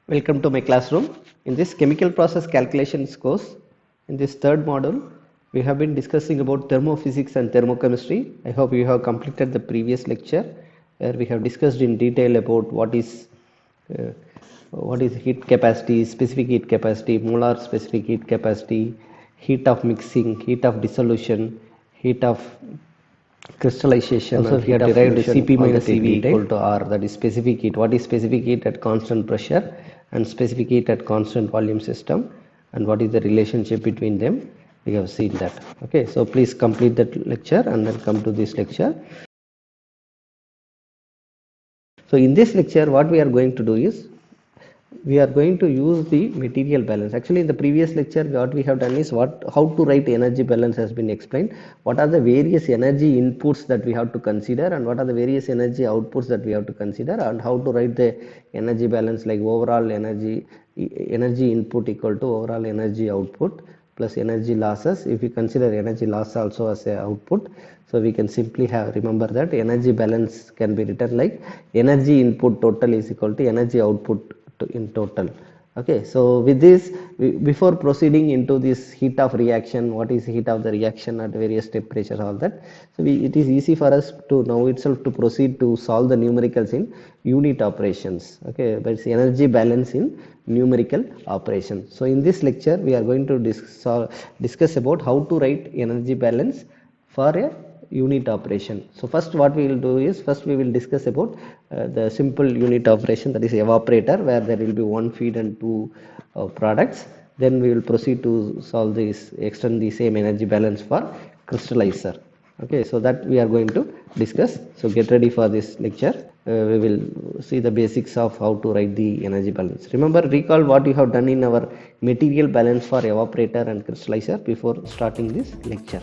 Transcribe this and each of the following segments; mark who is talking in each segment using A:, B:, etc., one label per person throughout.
A: Welcome to my classroom. In this chemical process calculations course, in this third module, we have been discussing about thermophysics and thermochemistry. I hope you have completed the previous lecture where we have discussed in detail about uh, what is heat capacity, specific heat capacity, molar specific heat capacity, heat of mixing, heat of dissolution, heat of crystallization. Also, we have derived Cp minus Cv equal to R, that is specific heat. What is specific heat at constant pressure and specific heat at constant volume system, and what is the relationship between them? We have seen that. Okay, so please complete that lecture and then come to this lecture. So in this lecture, what we are going to do is we are going to use the material balance. Actually, in the previous lecture, what we have done is how to write energy balance has been explained. What are the various energy inputs that we have to consider, and what are the various energy outputs that we have to consider, and how to write the energy balance, like overall energy input equal to overall energy output plus energy losses. If we consider energy loss also as a output, so we can simply remember that energy balance can be written like energy input total is equal to energy output in total. Okay, so with this, before proceeding into this heat of reaction, what is heat of the reaction at various temperatures, all that, so it is easy for us to now itself to proceed to solve the numericals in unit operations. Okay, but it's energy balance in numerical operation. So in this lecture we are going to discuss about how to write energy balance for a unit operation. So first what we will do is, first we will discuss about the simple unit operation, that is evaporator, where there will be one feed and two products. Then we will proceed to solve this, extend the same energy balance for crystallizer. Okay, so that we are going to discuss. So get ready for this lecture. We will see the basics of how to write the energy balance. Remember, recall what you have done in our material balance for evaporator and crystallizer before starting this lecture,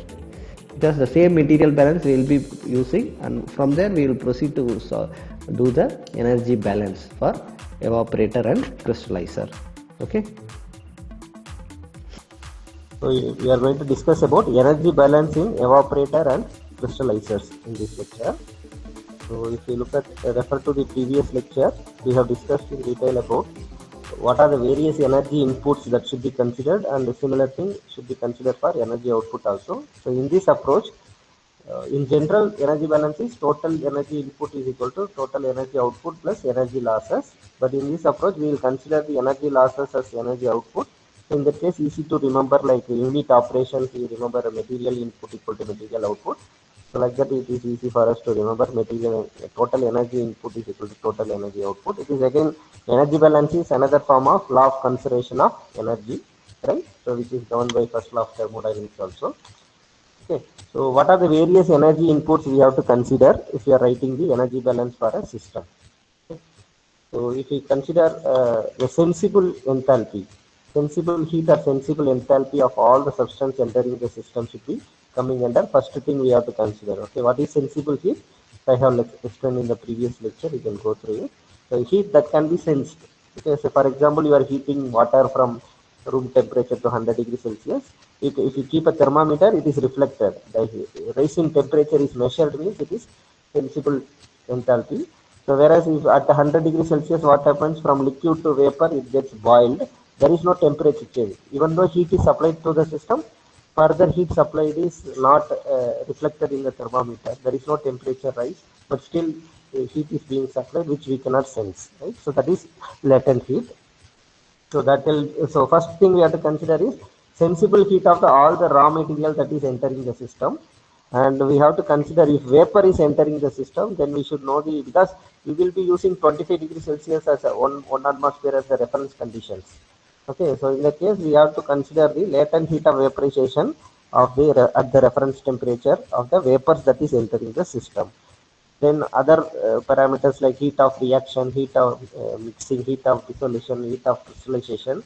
A: because the same material balance we will be using, and from there we will proceed to do the energy balance for evaporator and crystallizer. Okay,
B: So we are going to discuss about energy balance in evaporator and crystallizers in this lecture. So if you look at refer to the previous lecture, we have discussed in detail about what are the various energy inputs that should be considered, and a similar thing should be considered for energy output also. So in this approach, in general, energy balance is total energy input is equal to total energy output plus energy losses. But in this approach, we will consider the energy losses as energy output. So in that case, easy to remember, like unit operations, you remember material input equal to material output. So like that, it is easy for us to remember material total energy input is equal to total energy output. It is again, energy balance is another form of law of conservation of energy, right? So which is governed by first law of thermodynamics also. Okay, so what are the various energy inputs we have to consider if we are writing the energy balance for a system? Okay. So if we consider the sensible enthalpy, sensible heat or sensible enthalpy of all the substance entering the system should be coming under first thing we have to consider. Okay, what is sensible heat? I have explained in the previous lecture, you can go through it. So heat that can be sensed. Okay, so for example, you are heating water from room temperature to 100 degrees Celsius. If you keep a thermometer, it is reflected. The rise in temperature is measured, means it is sensible enthalpy. So whereas if at 100 degrees Celsius, what happens from liquid to vapor, it gets boiled. There is no temperature change. Even though heat is supplied to the system, further heat supplied is not reflected in the thermometer. There is no temperature rise, but still heat is being supplied, which we cannot sense. Right? So that is latent heat. So first thing we have to consider is sensible heat of all the raw material that is entering the system, and we have to consider if vapor is entering the system, then we should know because we will be using 25 degrees Celsius as a one atmosphere as the reference conditions. Okay, so in that case we have to consider the latent heat of vaporization of the at the reference temperature of the vapors that is entering the system. Then other parameters like heat of reaction, heat of mixing, heat of dissolution, heat of crystallization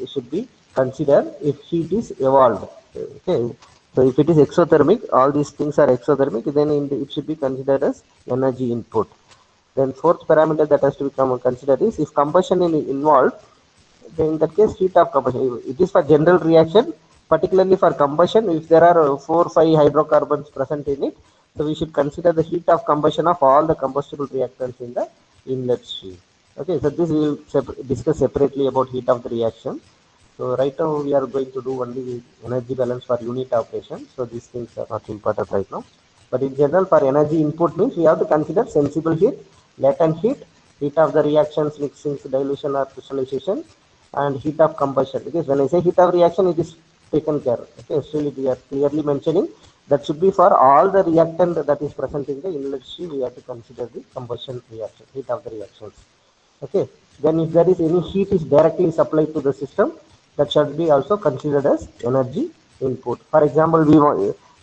B: should be considered if heat is evolved. Okay. So if it is exothermic, all these things are exothermic, then it should be considered as energy input. Then fourth parameter that has to become considered is if combustion is involved, then in that case heat of combustion. It is for general reaction, particularly for combustion. If there are 4 or 5 hydrocarbons present in it, so we should consider the heat of combustion of all the combustible reactants in the inlet stream. Okay, so this we will discuss separately about heat of the reaction. So right now we are going to do only energy balance for unit operation. So these things are not important right now. But in general, for energy input means we have to consider sensible heat, latent heat of the reactions, mixing, dilution or crystallization, and heat of combustion. Because when I say heat of reaction, it is taken care. Okay, still we are clearly mentioning that should be for all the reactant that is present in the inlet stream. We have to consider the combustion reaction, heat of the reactions. Okay, then if there is any heat is directly supplied to the system, that should be also considered as energy input. For example,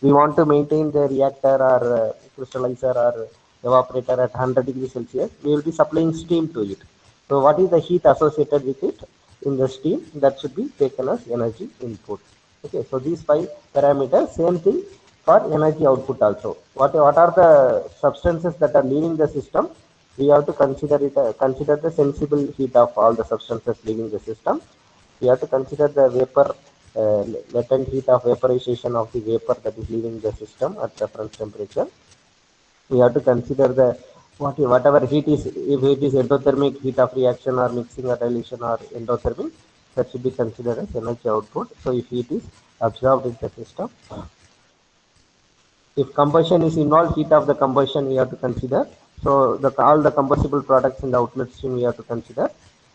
B: we want to maintain the reactor or crystallizer or evaporator at 100 degrees Celsius. We will be supplying steam to it. So what is the heat associated with it in the steam? That should be taken as energy input. Okay, so these five parameters, same thing for energy output also. What are the substances that are leaving the system? We have to consider the sensible heat of all the substances leaving the system. We have to consider the vapor, latent heat of vaporization of the vapor that is leaving the system at reference temperature. We have to consider the whatever heat is, if it is endothermic heat of reaction or mixing or dilution or endothermic, that should be considered as energy output. So if heat is absorbed in the system, if combustion is involved, heat of the combustion we have to consider. So all the combustible products in the outlet stream we have to consider.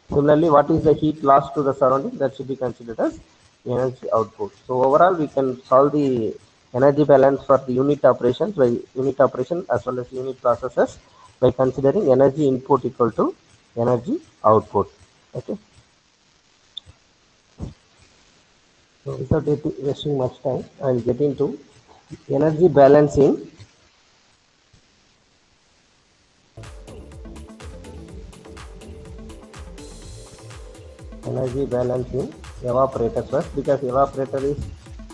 B: Similarly, what is the heat lost to the surrounding? That should be considered as energy output. So overall, we can solve the energy balance for the unit operations by unit operation as well as unit processes by considering energy input equal to energy output. Okay. So without wasting much time, I will get into energy balancing. Energy balance in evaporator first, because evaporator is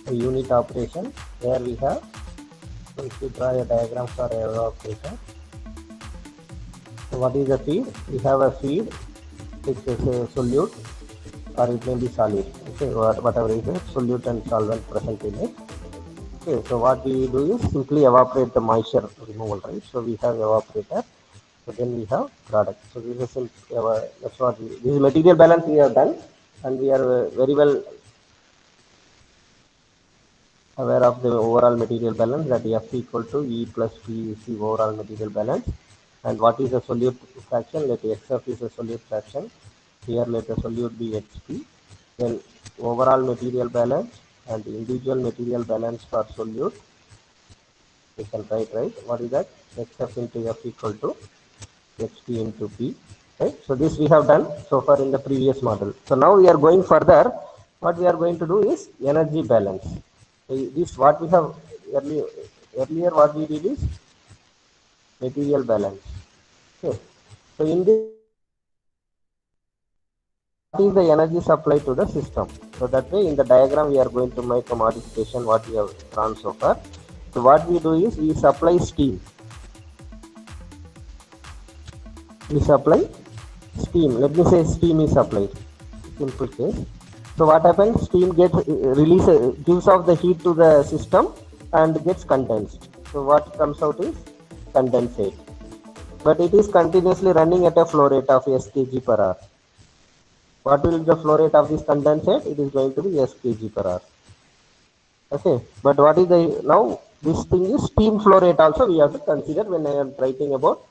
B: a unit operation where we have, so if you draw a diagram for evaporator, so what is the feed? We have a feed which is a solute or it may be solid, okay, or whatever is it, solute and solvent present in it. Okay, so what we do is simply evaporate the moisture removal, right? So we have evaporator, so then we have product. So this is that's what this is material balance we have done, and we are very well aware of the overall material balance, that F equal to E plus P is the overall material balance. And what is the solute fraction? Let XF is a solute fraction. Here let the solute be XP. Then overall material balance and individual material balance for solute. We can write, right? What is that? XF into F equal to XP into P. Right? So this we have done so far in the previous model. So now we are going further. What we are going to do is energy balance. So this what we have earlier what we did is material balance. Okay. So in this, what is the energy supply to the system? So that way in the diagram we are going to make a modification what we have drawn so far. So what we do is we supply steam. We supply steam. Let me say steam is supplied. Simple case. So what happens? Steam gets gives off the heat to the system and gets condensed. So what comes out is condensate. But it is continuously running at a flow rate of S kg per hour. What will be the flow rate of this condensate? It is going to be S kg per hour. Okay. But what is the now? This thing is steam flow rate also we have to consider when I am writing about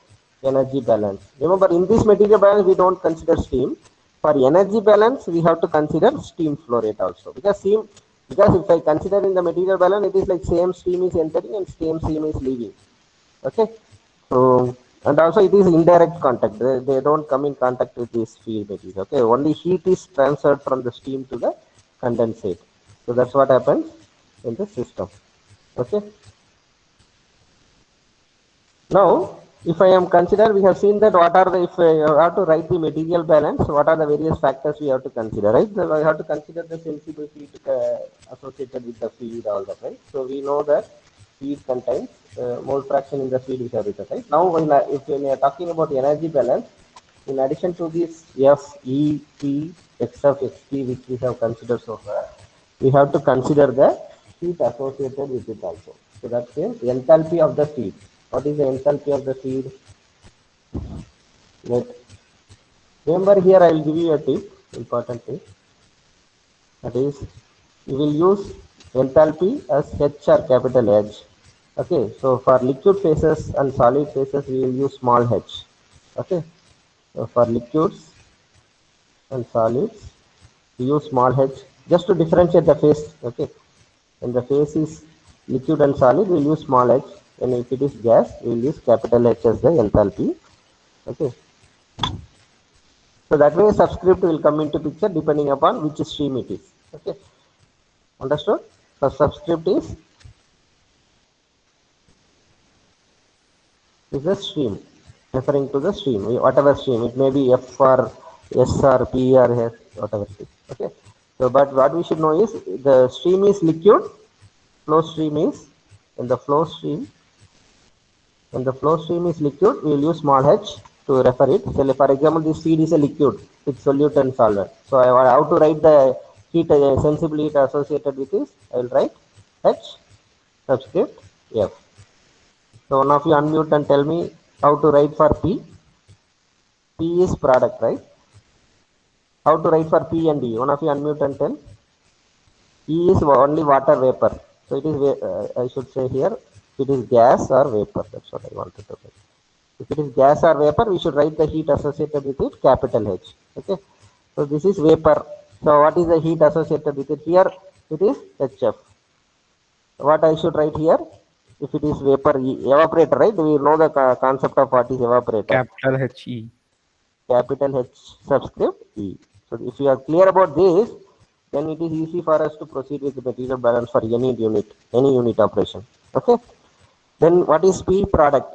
B: energy balance. Remember, in this material balance we don't consider steam. For energy balance we have to consider steam flow rate also, because if I consider in the material balance, it is like same steam is entering and same steam is leaving. Okay. So and also it is indirect contact. They don't come in contact with this feed material. Okay. Only heat is transferred from the steam to the condensate. So that's what happens in the system. Okay. Now, if I am consider, we have seen that what are the, if I have to write the material balance, what are the various factors we have to consider, right? So I have to consider the sensible heat associated with the feed, all that, right? So we know that feed contains mole fraction in the feed we have written, right? Now, if we are talking about energy balance, in addition to this F, E, P, X of XP, which we have considered so far, we have to consider the heat associated with it also. So that's the enthalpy of the feed. What is the enthalpy of the feed? Let Remember here I will give you a tip, important tip. That is, you will use enthalpy as H or capital H. Okay, so for liquid phases and solid phases we will use small h. Okay, so for liquids and solids we use small h just to differentiate the phase. Okay, when the phase is liquid and solid we will use small h, and if it is gas we will use capital H as the enthalpy. Okay, so that way subscript will come into picture depending upon which stream it is. Okay, understood? So subscript is the stream, referring to the stream, whatever stream it may be, F or S or P or S, whatever it is. Okay, so but what we should know is the stream is liquid, flow stream is, when the flow stream is liquid we will use small h to refer it. So for example this feed is a liquid with solute and solvent, so I want how to write the heat, sensible heat associated with this. I will write h subscript F. So one of you unmute and tell me how to write for P. P is product, right? How to write for P and E? One of you unmute and tell. E is only water vapor. So it is, I should say here, it is gas or vapor. That's what I wanted to write. If it is gas or vapor, we should write the heat associated with it, capital H. Okay. So this is vapor. So what is the heat associated with it? Here it is HF. What I should write here? If it is vapor, evaporator, right? We know the concept of what is evaporator.
C: Capital HE.
B: Capital H subscript E. So if you are clear about this, then it is easy for us to proceed with the material balance for any unit operation. Okay. Then what is P? Product.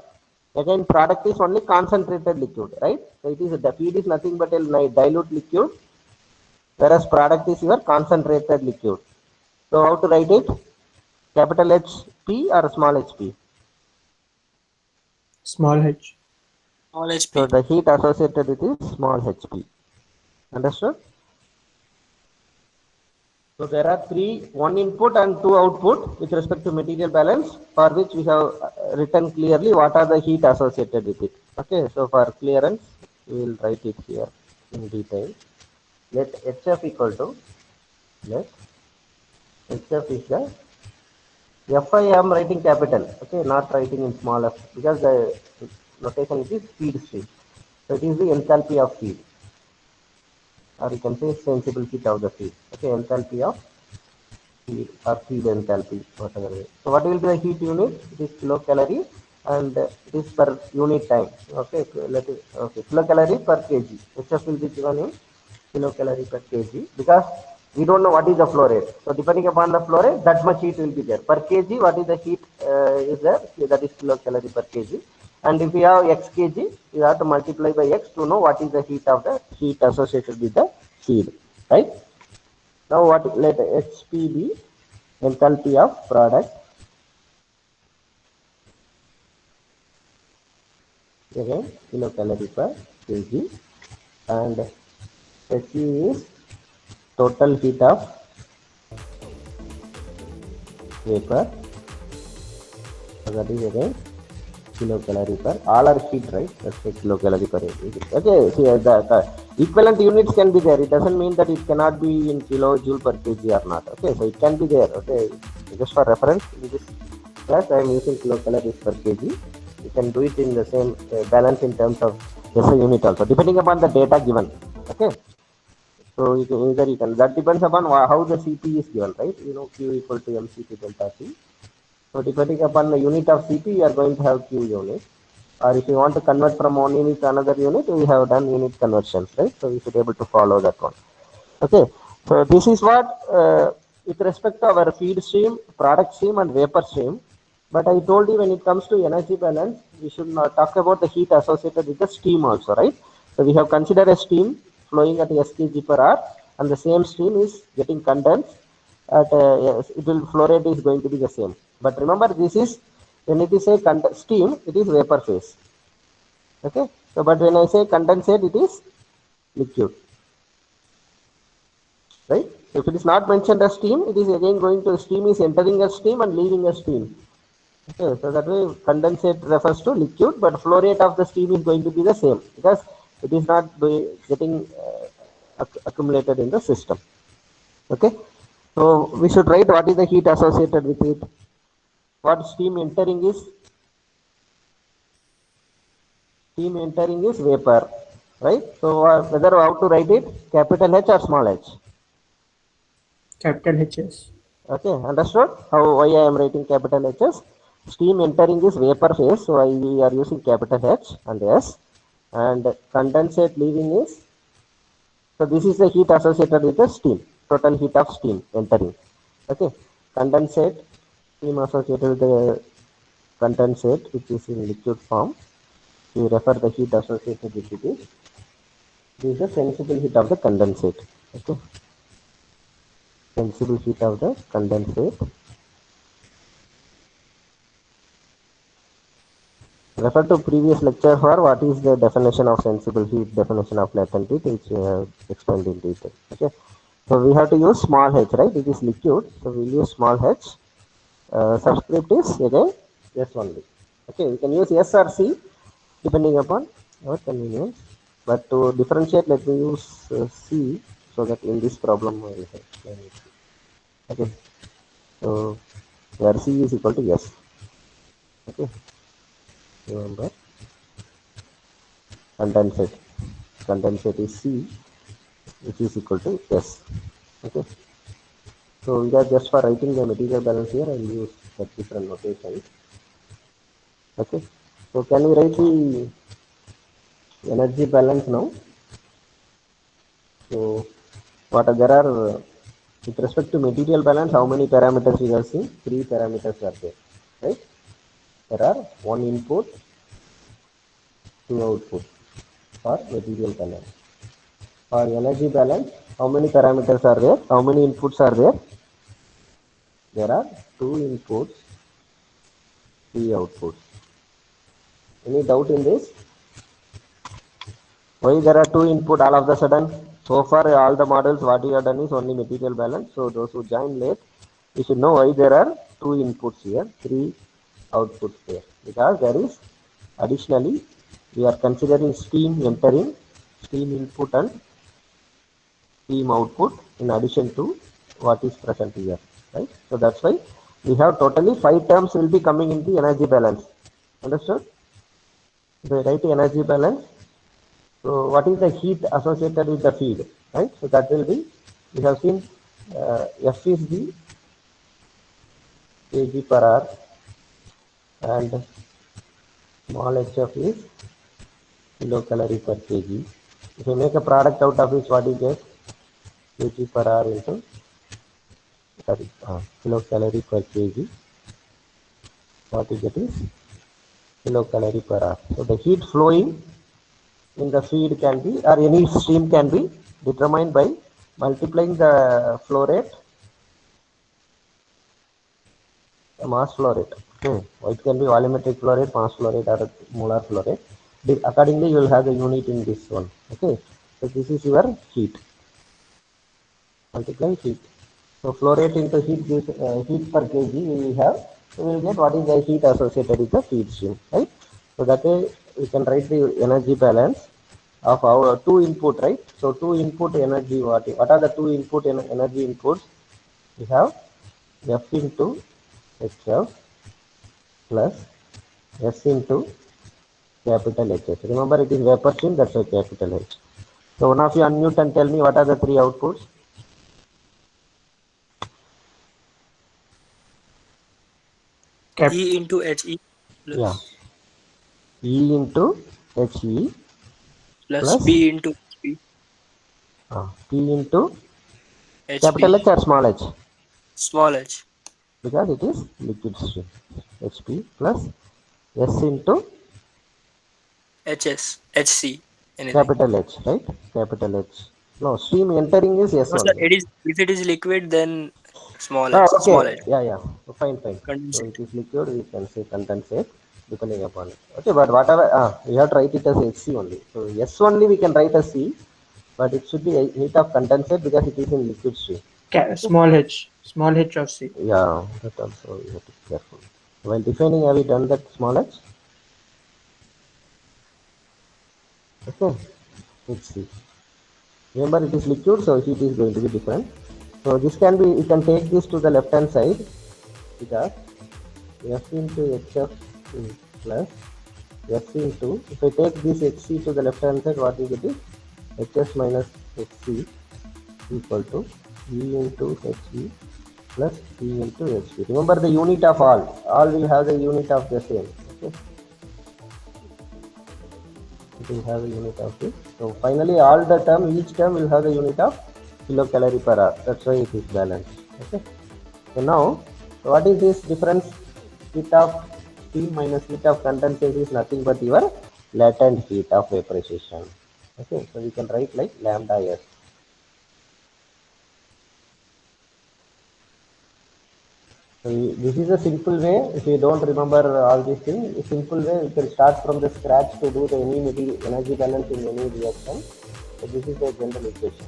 B: Again, product is only concentrated liquid, right? So it is, the feed is nothing but a dilute liquid, whereas product is your concentrated liquid. So how to write it? Capital H P or small h p?
D: Small h.
E: Small HP.
B: So the heat associated with is small hp. Understood? So there are one input and two output with respect to material balance, for which we have written clearly what are the heat associated with it. Okay, so for clearance we will write it here in detail. Let HF equal to, let HF is the Fi I am writing capital, okay, not writing in small f, because the notation is feed stream. So it is the enthalpy of feed, or you can say sensible heat of the feed. Okay, enthalpy of feed or feed enthalpy, whatever it is. So what will be the heat unit? It is kilocalorie, and it is per unit time. Okay, kilocalorie per kg. HF will be given in kilocalorie per kg, because we don't know what is the flow rate. So depending upon the flow rate, that much heat will be there. Per kg, what is the heat is there? That is kilocalorie per kg. And if you have x kg, you have to multiply by x to know what is the heat of the heat associated with the feed, right? Now what, let HP be enthalpy of product. Again, kilocalorie per kg, and HE is total heat of vapor. So that is again kilocalorie per, all are heat, right? Let's say kilocalorie per kg. Okay, see the equivalent units can be there. It doesn't mean that it cannot be in kilojoule per kg or not. Okay, so it can be there. Okay, just for reference, in this class I am using kilocalories per kg. You can do it in the same balance in terms of SI unit also, depending upon the data given. Okay. So either you can, that depends upon how the CP is given, right? You know, Q equal to mCp delta T. So depending upon the unit of CP, you are going to have Q unit. Or if you want to convert from one unit to another unit, we have done unit conversions, right? So we should be able to follow that one. Okay. So this is what with respect to our feed stream, product stream, and vapor stream. But I told you when it comes to energy balance, we should not talk about the heat associated with the steam also, right? So we have considered a steam flowing at s kg per hour, and the same stream is getting condensed at yes, it will, flow rate is going to be the same. But remember, this is, when it is a steam, it is vapor phase. Okay, so but when I say condensate, it is liquid, right? If it is not mentioned as steam, it is again going to, steam is entering as steam and leaving as steam. Okay, so that way condensate refers to liquid, but flow rate of the steam is going to be the same, because It is not getting accumulated in the system. Okay, so we should write what is the heat associated with it. What steam entering is? Steam entering is vapor, right? So whether how to write it, capital H or small h?
C: Capital HS.
B: Okay, understood how why I am writing capital H's? Steam entering is vapor phase, so we are using capital H and S, and condensate leaving is, so this is the heat associated with the steam, total heat of steam entering. Okay, condensate, steam associated with the condensate which is in liquid form. We refer the heat associated with it is, this is the sensible heat of the condensate. Okay, sensible heat of the condensate. Refer to previous lecture for what is the definition of sensible heat, definition of latent heat, which explained in detail. Okay, so we have to use small h, right? It is liquid, so we'll use small h. Subscript is again S only. Okay, we can use S or C depending upon our convenience, but to differentiate, let me use C, so that in this problem I will explain it. Okay, so where C is equal to S. Okay, remember condensate is C, which is equal to S. Okay, so we are just for writing the material balance here, I will use that different notation. Okay, so can we write the energy balance now? So what there are, with respect to material balance, how many parameters we have seen? 3 parameters are there, right? There are 1 input, 2 output for material balance. For energy balance, how many parameters are there? How many inputs are there? There are 2 inputs, 3 outputs. Any doubt in this? Why there are 2 input all of the sudden? So far all the models what we have done is only material balance. So those who join late, you should know why there are 2 inputs here, 3 outputs there. Because there is additionally we are considering steam entering, steam input and steam output in addition to what is present here, right? So that's why we have totally 5 terms will be coming in the energy balance. Understood? So write the energy balance. So what is the heat associated with the feed, right? So that will be, we have seen F is the kg per hour and small hf is kilocalorie per kg. If you make a product out of it, what you get? Kg per hour into kilocalorie per kg. What you get is kilocalorie per hour. So the heat flowing in the feed can be, or any stream can be determined by multiplying the flow rate, the mass flow rate. It can be volumetric flow rate, mass flow rate, or molar flow rate. Accordingly, you will have the unit in this one. Okay, so this is your heat. Multiply heat. So flow rate into heat gives heat per kg we will have. So we will get what is the heat associated with the feed stream, right? So that way we can write the energy balance of our 2 input, right? So 2 input energy, what are the 2 input energy inputs? We have F into HF plus S into capital HS. Remember it is vapor stream, that's why capital H. So one of you unmute and tell me what are the 3 outputs?
C: Cap
D: E into HE
B: Yeah,
D: plus
B: E into HE
D: plus
B: plus
D: P into HP,
B: P into capital
D: HP,
B: H or small h,
D: small h,
B: because it is liquid stream. HP plus S into
D: HS, HC, anything.
B: capital H, right? Capital H. No, stream entering is S
D: No, sir,
B: only.
D: it is if it is liquid, then small
B: Okay.
D: h,
B: Yeah. Fine. So it
D: condensate.
B: is liquid, we can say condensate depending upon it. Okay, but whatever, we have to write it as HC only. So S only we can write as C, but it should be a heat of condensate because it is in liquid stream. Okay.
C: small h of C.
B: Yeah, that also you have to be careful. While defining, have we done that small h? Okay. Hc. Remember it is liquid, so heat is going to be different. So this can be, you can take this to the left hand side, because F into HF is plus F into, if I take this Hc to the left hand side, what you get is Hs minus Hc equal to E into He plus E into Hp. Remember the unit of all will have the unit of the same. Okay. It will have a unit of this. So finally all the term, each term will have the unit of kilocalorie per hour. That's why it is balanced. Okay. So now what is this difference? Heat of steam minus heat of condensation is nothing but your latent heat of vaporization. Okay, so we can write like lambda S. So this is a simple way. If you don't remember all these things, a simple way you can start from the scratch to do the any material energy balance in any reaction. So this is the general equation.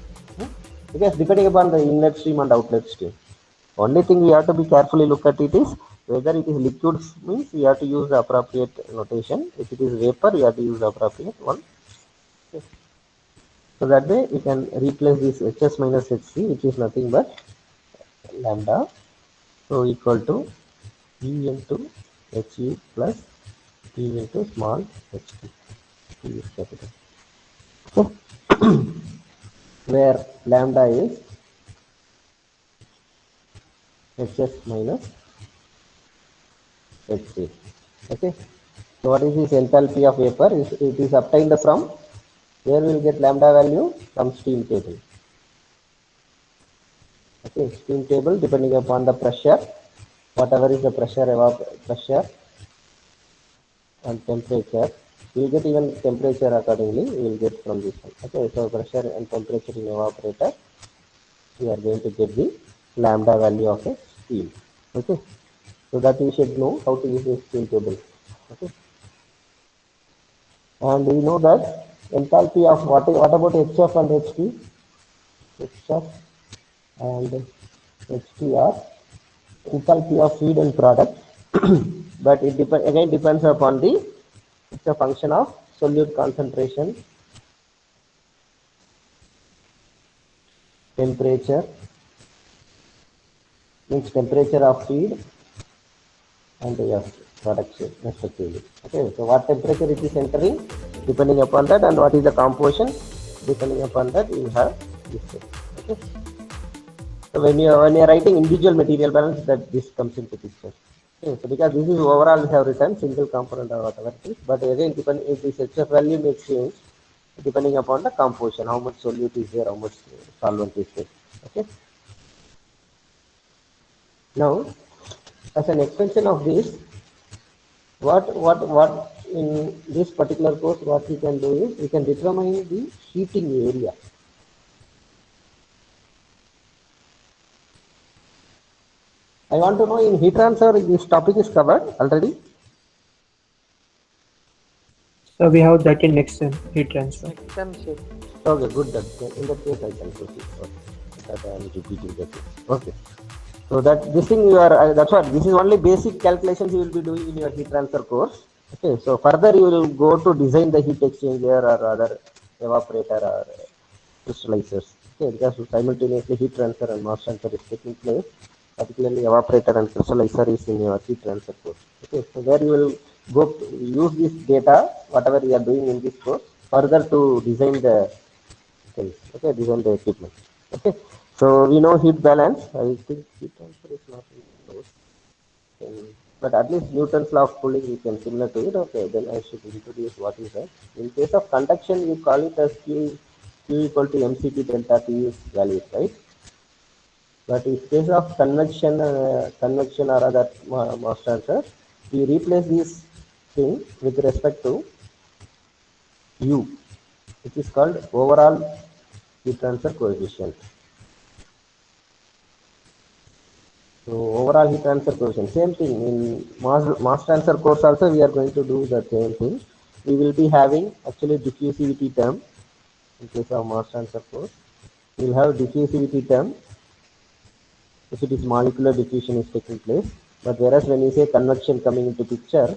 B: Because depending upon the inlet stream and outlet stream, only thing we have to be carefully look at it is whether it is liquid means we have to use the appropriate notation. If it is vapor, we have to use the appropriate one. Okay. So that way we can replace this Hs minus Hc, which is nothing but lambda. So equal to E into He plus E into small ht. E is capital. So where lambda is Hs minus Hc. Okay. So what is this enthalpy of vapor? It is obtained from, where we will get lambda value? From steam table. Okay, steam table depending upon the pressure, whatever is the pressure and temperature, we will get even temperature accordingly, we will get from this one. Okay, so pressure and temperature in evaporator, we are going to get the lambda value of a steam. Okay, so that you should know how to use the steam table. Okay, and we know that enthalpy of what about HF and HT? HF and HT are enthalpy of feed and product, but it again depends upon the, it's a function of solute concentration, temperature, means temperature of feed, and the product shape respectively. Okay, so what temperature it is entering, depending upon that, and what is the composition, depending upon that, you have this thing. Okay. So when you are writing individual material balance, that this comes into picture. Okay, so because this is overall we have written single component or whatever it is, but again depending if this HF value may change depending upon the composition, how much solute is there, how much solvent is there. Okay. Now, as an extension of this, what in this particular course, what we can do is we can determine the heating area. I want to know in heat transfer, this topic is covered already.
C: So we have that in next heat transfer.
B: Okay, good. That in that case I can proceed. Okay. That I am repeating that. Okay. So that this thing you are, that's what, this is only basic calculations you will be doing in your heat transfer course. Okay. So further you will go to design the heat exchanger or other evaporator or crystallizers. Okay, because simultaneously heat transfer and mass transfer is taking place. Particularly evaporator and crystallizer is in your heat transfer course. Okay, so there you will go to use this data, whatever you are doing in this course, further to design the things. Okay, design the equipment. Okay, so we know heat balance. I think heat transfer is not in course, but at least Newton's law of cooling you can similar to it. Okay, then I should introduce what is that. In case of conduction, you call it as Q equal to mCp delta T values, right? But in case of convection or other mass transfer, we replace this thing with respect to U, which is called overall heat transfer coefficient. So overall heat transfer coefficient, same thing in mass transfer course also we are going to do the same thing. We will be having actually diffusivity term in case of mass transfer course. We will have diffusivity term if it is molecular diffusion is taking place, but whereas when you say convection coming into picture,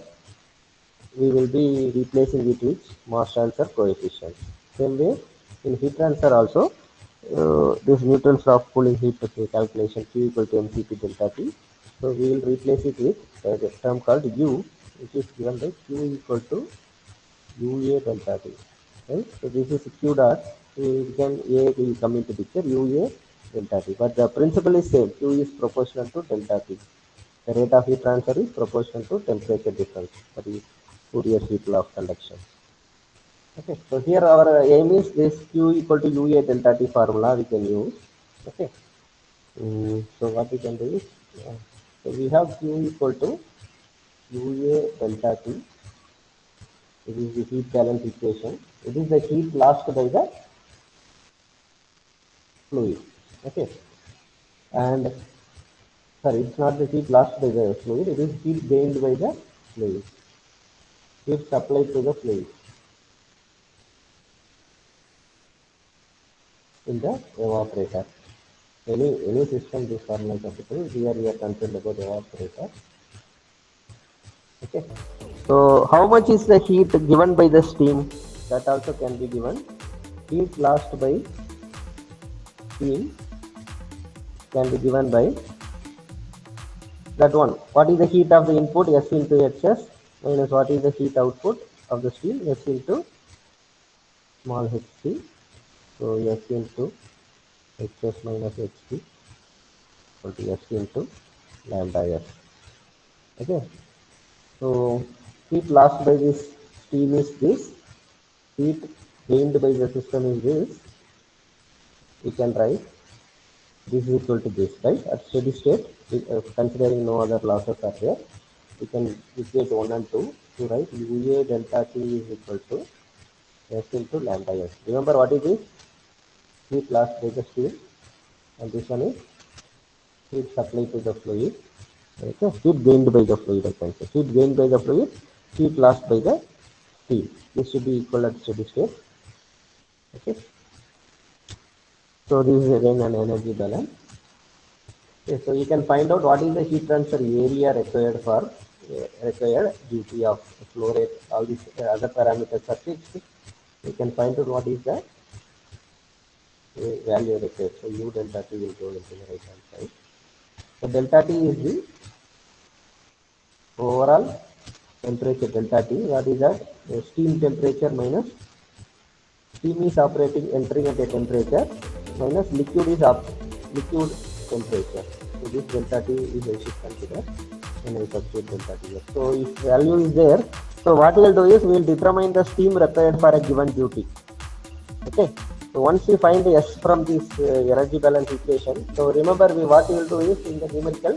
B: we will be replacing it with mass transfer coefficient. Same way in heat transfer also, this Newton's law of cooling heat calculation Q equal to mCp delta T. So we will replace it with the term called U, which is given by Q equal to UA delta T. Right? So this is Q dot. We can A will come into picture UA delta T. But the principle is same. Q is proportional to delta T. The rate of heat transfer is proportional to temperature difference. That is Fourier's heat law of conduction. Okay, so here our aim is this Q equal to UA delta T formula we can use. Okay, so what we can do is, so we have Q equal to UA delta T. It is the heat balance equation. It is the heat lost by the fluid. Okay, and sorry, it's not the heat lost by the fluid. It is heat gained by the fluid. Heat supplied to the fluid in the evaporator. Any system this formula is applicable. Here we are concerned about evaporator. Okay. So how much is the heat given by the steam? That also can be given. Heat lost by steam can be given by that one. What is the heat of the input? S into Hs minus what is the heat output of the steam? S into small hc. So S into Hs minus hc equal to S into lambda S. Okay. So heat lost by this steam is this. Heat gained by the system is this. We can write this is equal to this, right? At steady state, considering no other losses are there, we can equate 1 and 2 to write UA delta T is equal to S into lambda S. Remember what is this? Heat lost by the steam, and this one is heat supplied to the fluid. Okay, heat gained by the fluid, I can say. Heat gained by the fluid, heat lost by the steam. This should be equal at steady state. Okay. So this is again an energy balance. Okay, so you can find out what is the heat transfer area required for required duty of flow rate. All these other parameters are fixed. You can find out what is the value required. So U delta T will go into the right hand side. So delta T is the overall temperature delta T. What is that? The steam temperature minus steam is operating entering at a temperature minus liquid is liquid temperature. So this delta T is I should consider when I substitute delta T here. So if value is there, so what we will do is we will determine the steam required for a given duty. Okay. So once we find the S from this energy balance equation, so remember what we will do is in the numerical,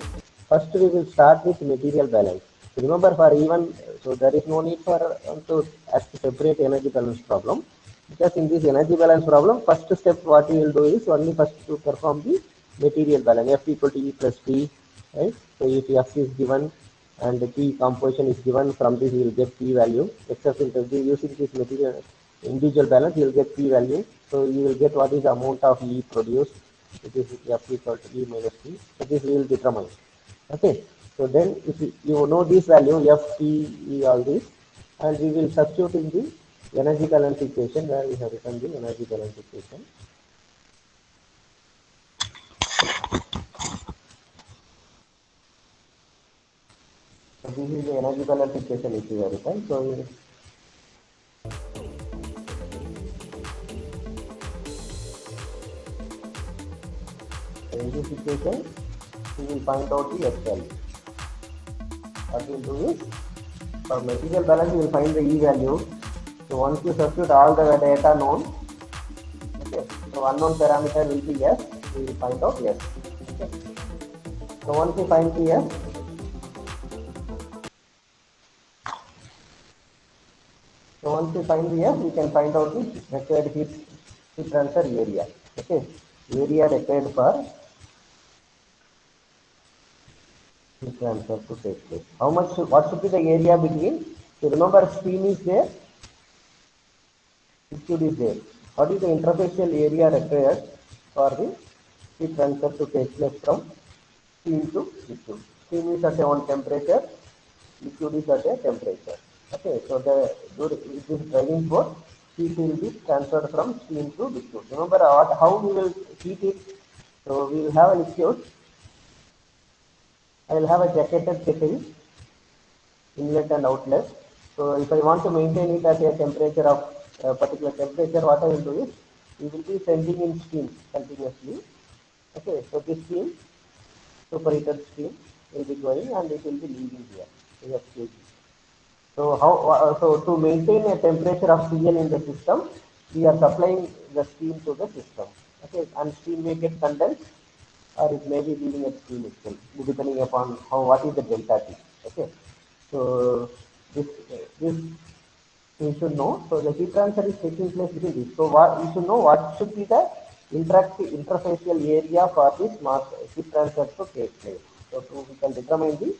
B: first we will start with material balance. So remember for even, so there is no need for to ask separate energy balance problem. Because in this energy balance problem, first step what we will do is only first to perform the material balance. F equal to E plus P, right? So if F is given and the P composition is given, from this we will get P value. Except in using this material individual balance, you will get P value. So you will get what is the amount of E produced, which is F equal to E minus P. So this we will determine. Okay. So then if you know this value, F, P, E, all this, and we will substitute in the energy balance equation where we have written the energy balance equation. So this is the energy balance equation which we have written. So in this equation, we will find out the S value. What we will do is, for material balance, we will find the E value. So once you substitute all the data known, okay, so unknown parameter will be S, we will find out S. Okay. So once we find the S, we can find out the required heat transfer area. Okay, area required for heat transfer to take place. How much? What should be the area between? So remember, steam is there, liquid is there. What is the interfacial area required for the heat transfer to take place from steam to liquid? Steam is at one temperature, liquid is at a temperature. Okay, so it is driving force. heat will be transferred from steam to liquid. Remember how we will heat it? So we will have a liquid. I will have a jacketed kettle, inlet and outlet. So if I want to maintain it at a temperature of a particular temperature, what I will do is we will be sending in steam continuously. Okay, so this steam, superheated steam, will be going and it will be leaving here. FKG. So so to maintain a temperature of Cl in the system, we are supplying the steam to the system. Okay, and steam may get condensed or it may be leaving at steam itself, depending upon what is the delta T. Okay, so this we should know. So the heat transfer is taking place between this. So what we should know what should be the interfacial area for this mass heat transfer to take place. So we can determine the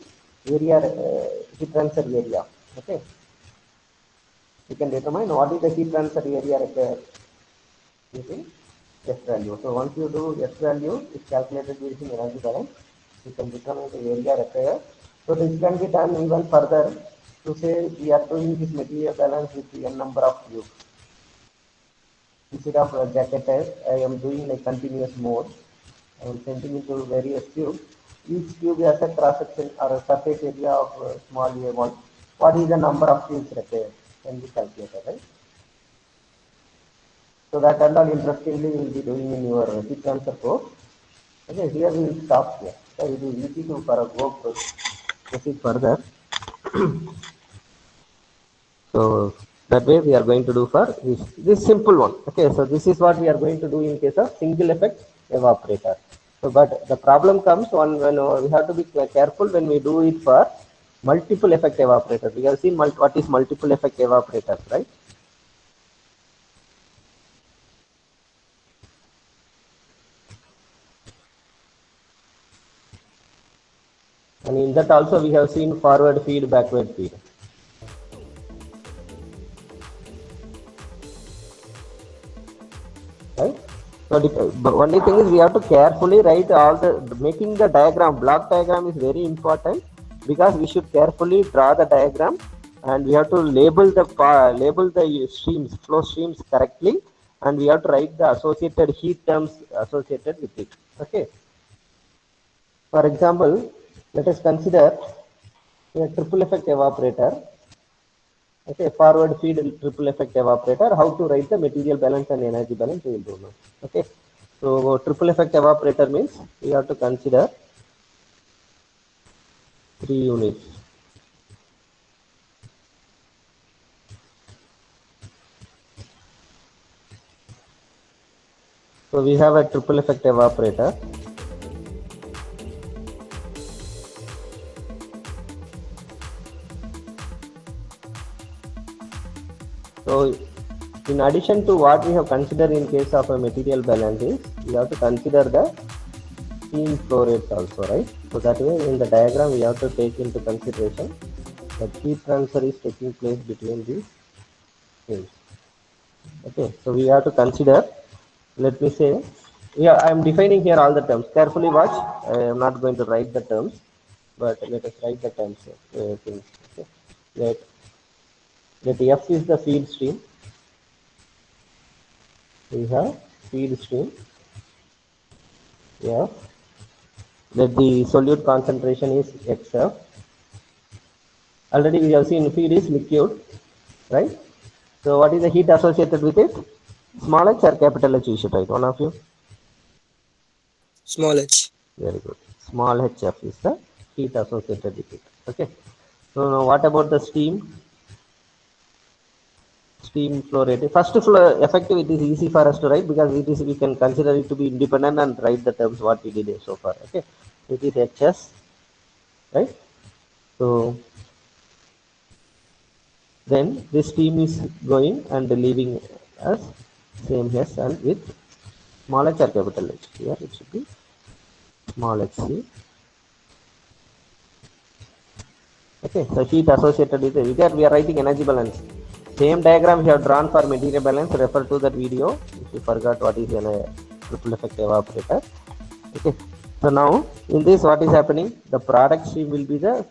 B: area heat transfer area. Okay, we can determine what is the heat transfer area required using S value. So once you do S value, it's calculated using energy balance. You can determine the area required. So this can be done even further to say we are doing this material balance with the n number of cubes. Instead of jacketed, I am doing like continuous mode. I am sending into various cubes. Each cube has a cross section or a surface area of small a1. What is the number of cubes required? Can be calculated, right? So that and all interestingly you will be doing in your heat transfer course. Okay, here we will stop here. So it is easy to proceed further. So that way we are going to do for this simple one. Okay, so this is what we are going to do in case of single effect evaporator. So but the problem comes when we have to be careful when we do it for multiple effect evaporator. We have seen what is multiple effect evaporator, right? And in that also we have seen forward feed, backward feed. Right? So the only thing is we have to carefully write all making the diagram, block diagram is very important because we should carefully draw the diagram and we have to label the streams, flow streams correctly, and we have to write the associated heat terms associated with it. Okay. For example, let us consider a triple effect evaporator. Okay, forward feed triple effect evaporator. How to write the material balance and energy balance we will do now. Okay, so triple effect evaporator means we have to consider 3 units. So we have a triple effect evaporator. So in addition to what we have considered in case of a material balance is, we have to consider the steam flow rates also, right? So that way in the diagram we have to take into consideration that heat transfer is taking place between these streams. Okay, so we have to consider, let me say, I am defining here all the terms. Carefully watch, I am not going to write the terms, but let us write the terms. Things. Okay. Let F is the feed stream. We have feed stream F. Let the solute concentration is XF. Already we have seen feed is liquid, right? So what is the heat associated with it? Small h or capital H you should write, one of you?
D: Small h.
B: Very good. Small hf is the heat associated with it. Okay. So now what about the steam? Steam flow rate. First flow effective, it is easy for us to write because it is we can consider it to be independent and write the terms what we did so far. Okay. It is HS, right? So then this steam is going and leaving as same S and with small h or capital H. Here it should be small hc. Okay, so heat associated with it. Here we are writing energy balance. Same diagram we have drawn for material balance. Refer to that video if you forgot what is a triple effect evaporator. Okay, so now in this what is happening? The product stream will be the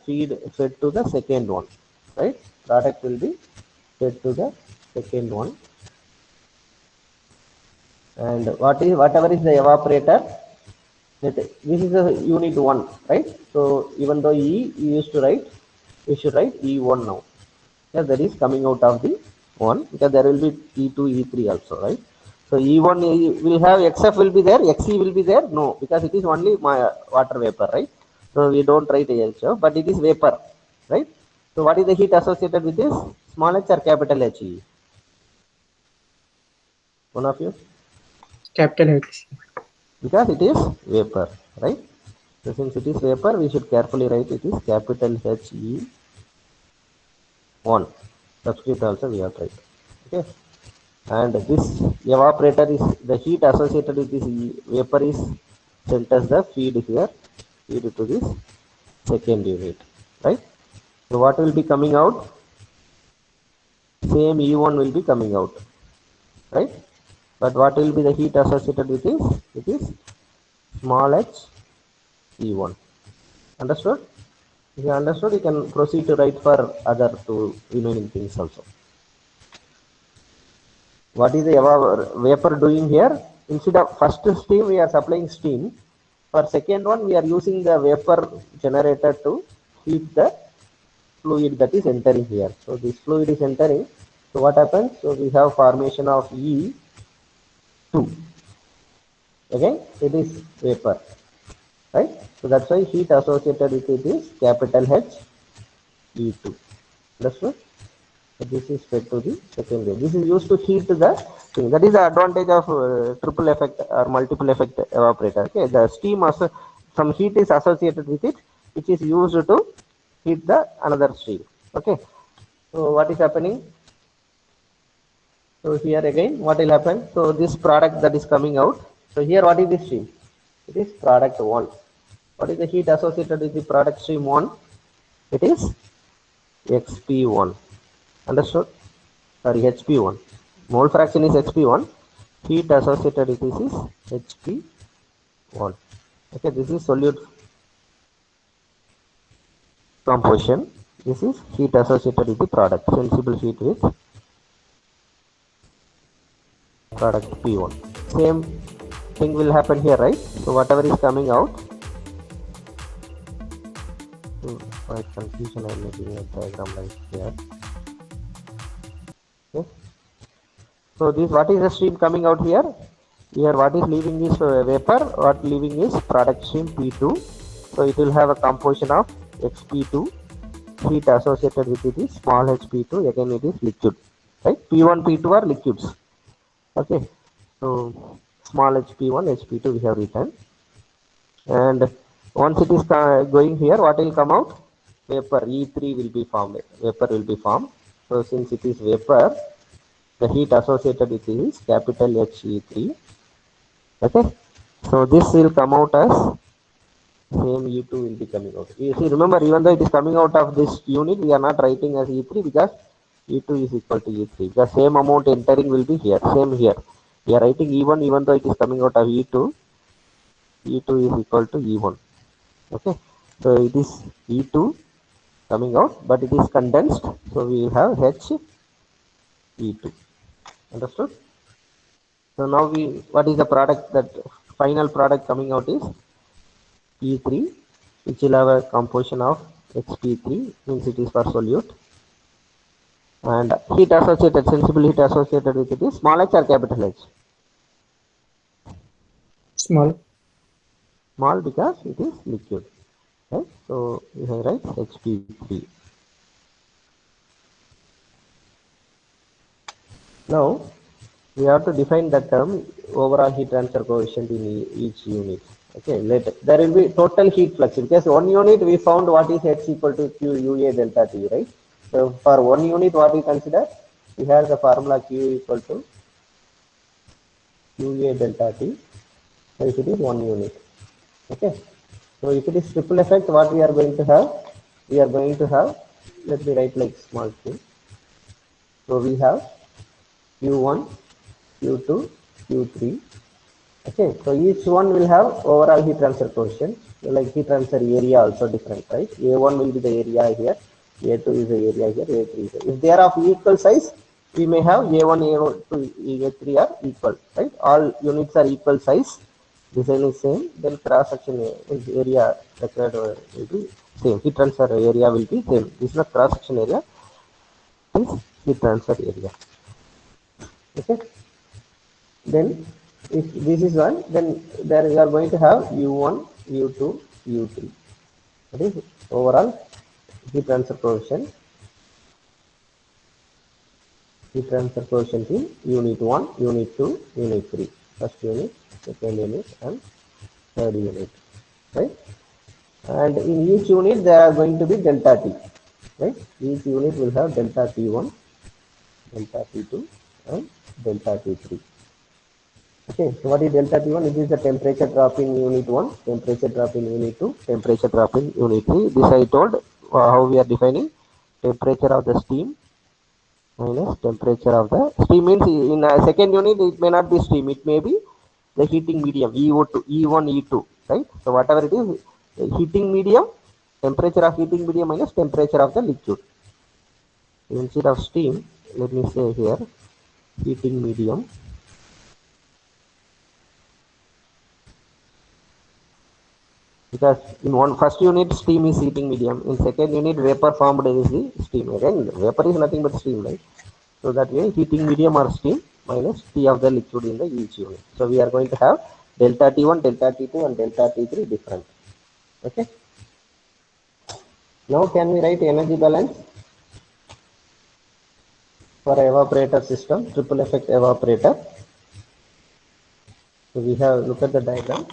B: fed to the second one, right? Product will be fed to the second one. And whatever is the evaporator, this is the unit 1, right? So even though E you used to write, we should write E1 now. Yeah, that is coming out of the 1, because there will be E2, E3 also, right? So E1 will have XF will be there, XE will be there? No, because it is only my water vapor, right? So we don't write HF, but it is vapor, right? So what is the heat associated with this? Small h or capital He? One of you?
C: Capital H.
B: Because it is vapor, right? So since it is vapor, we should carefully write it is capital He1. Subscript also we have tried. Okay. And this evaporator is the heat associated with this vapor is sent as the feed here, feed to this second unit, right? So what will be coming out? Same E1 will be coming out, right? But what will be the heat associated with this? It is small h E1. Understood? If you understood, you can proceed to write for other two remaining things also. What is the vapor doing here? Instead of first steam, we are supplying steam. For second one, we are using the vapor generator to heat the fluid that is entering here. So this fluid is entering. So what happens? So we have formation of E2. Again, it is vapor, right? So that's why heat associated with it is capital H E2. Understood? So this is fed to the second wave. This is used to heat the thing. That is the advantage of triple effect or multiple effect evaporator. Okay, the steam also some heat is associated with it, which is used to heat the another stream. Okay, so what is happening? So here again, what will happen? So this product that is coming out. So here, what is this stream? It is product 1. What is the heat associated with the product stream 1? It is XP1. Understood? Sorry, HP1. Mole fraction is HP1. Heat associated with this is HP1. Okay, this is solute composition. This is heat associated with the product. Sensible heat with product P1. Same thing will happen here, right? So whatever is coming out. For confusion, I am making a diagram like here. Okay. So this, what is the stream coming out here? Here what is leaving is vapor, what leaving is product stream P2. So it will have a composition of XP2. Heat associated with it is small hp2. Again it is liquid, right? P1, P2 are liquids. Okay, so small hp1, hp2 we have written. And once it is going here, what will come out? Vapor E3 will be formed. Vapor will be formed. So since it is vapor, the heat associated with it is capital HE3. Okay, so this will come out as same E2 will be coming out. You see, remember, even though it is coming out of this unit, we are not writing as E3 because E2 is equal to E3. The same amount entering will be here. Same here. We are writing E1 even though it is coming out of E2. E2 is equal to E1. Okay, so it is E2 coming out, but it is condensed. So we will have H E2. Understood? So now what is the product, that final product coming out is E3, which will have a composition of XP3, means it is for solute. And heat associated, sensible heat associated with it is small h or capital H?
C: Small.
B: Small, because it is liquid. Right? So we have write HP3. Now we have to define the term overall heat transfer coefficient in each unit. Okay, later there will be total heat flux, because one unit we found what is H equal to Q UA delta T, right? So for one unit, what we consider, we have the formula Q equal to UA delta T. So if it is one unit, okay. So if it is triple effect, what we are going to have? We are going to have, let me write like small q. So we have Q1, Q2, Q3. Okay, so each one will have overall heat transfer coefficient. Like heat transfer area also different, right? A1 will be the area here, A2 is the area here, A3 is here. If they are of equal size, we may have A1, A2, A3 are equal, right? All units are equal size, design is same, then cross section area required will be same. Heat transfer area will be same. This is not cross section area, this is heat transfer area. Okay. Then if this is one, then there we are going to have U1, U2, U3. That is overall heat transfer coefficient. Heat transfer coefficient in unit 1, unit 2, unit 3. First unit, second unit, and third unit. Right? And in each unit there are going to be delta T. Right? Each unit will have delta T1, delta T2, and delta T3. Okay, so what is delta T1? It is the temperature drop in unit 1, temperature drop in unit 2, temperature drop in unit 3. This I told how we are defining temperature of the steam minus temperature of the steam means in a second unit it may not be steam, it may be the heating medium EO2, E1, E2, right? So whatever it is, heating medium, temperature of heating medium minus temperature of the liquid. Instead of steam, let me say here heating medium because in one first unit steam is heating medium, in second unit vapor formed is the steam. Again vapor is nothing but steam, right? So that way heating medium or steam minus T of the liquid in the each unit. So we are going to have delta T1, delta T2 and delta T3 different. Okay. Now can we write energy balance for evaporator system, triple effect evaporator. So we have look at the diagram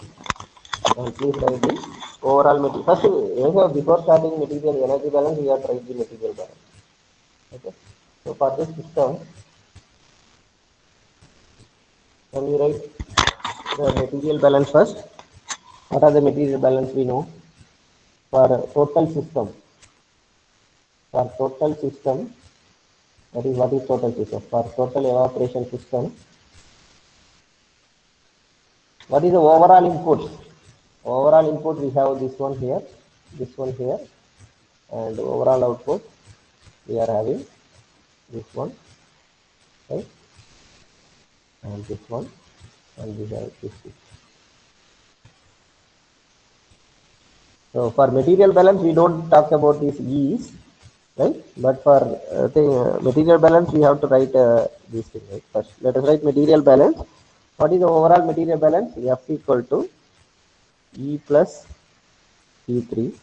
B: and please write the overall material. First, before starting material energy balance, we have to write the material balance. Okay. So for this system, can we write the material balance first? What are the material balance we know? For total system. For total system, that is what is total system? For total evaporation system, what is the overall input? Overall input we have this one here, and overall output we are having this one, right? And this one, and we have this. So for material balance, we don't talk about these E's, right? But for material balance, we have to write this thing, right? First, let us write material balance. What is the overall material balance? F equal to E plus E3,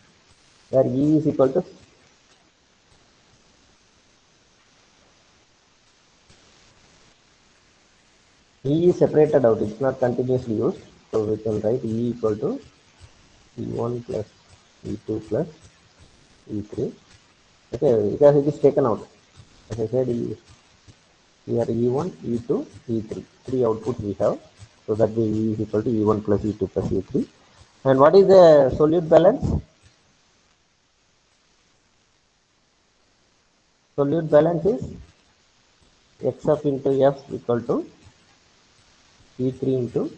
B: where E is equal to E is separated out, it's not continuously used. So we can write E equal to E1 plus E2 plus E3. Okay, because it is taken out. As I said, here E1, E2, E3. Three outputs we have. So that way E is equal to E1 plus E2 plus E3. And what is the solute balance? Solute balance is XF into F equal to P3 into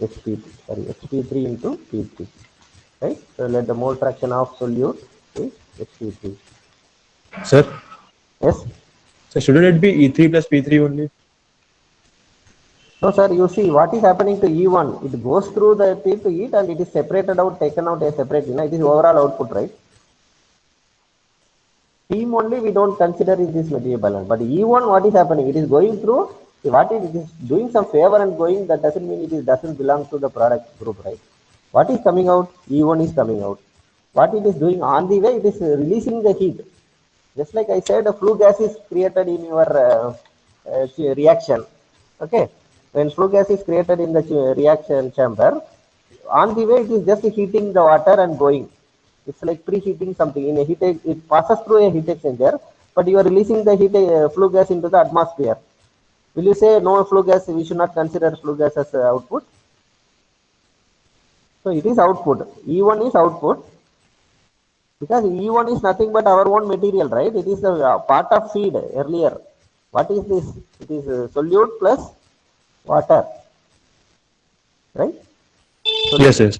B: XP3. Sorry, XP3 into P3. Right? So let the mole fraction of solute is XP3.
E: Sir?
B: Yes?
E: So shouldn't it be E3 plus P3 only?
B: No, sir, you see what is happening to E1. It goes through the P to it and it is separated out, taken out as separate. It is overall output, right? Steam only we don't consider is this material balance. But E1, what is happening? It is going through, it is doing some favor and going, that doesn't mean it doesn't belong to the product group, right? What is coming out? E1 is coming out. What it is doing on the way, it is releasing the heat. Just like I said, a flue gas is created in your reaction. Okay. When flue gas is created in the reaction chamber, on the way it is just heating the water and going. It's like preheating something. In a heat, it passes through a heat exchanger, but you are releasing the heat flue gas into the atmosphere. Will you say no flue gas? We should not consider flue gas as output. So it is output. E1 is output because E1 is nothing but our own material, right? It is a part of feed earlier. What is this? It is solute plus water, right? Solute.
E: Yes.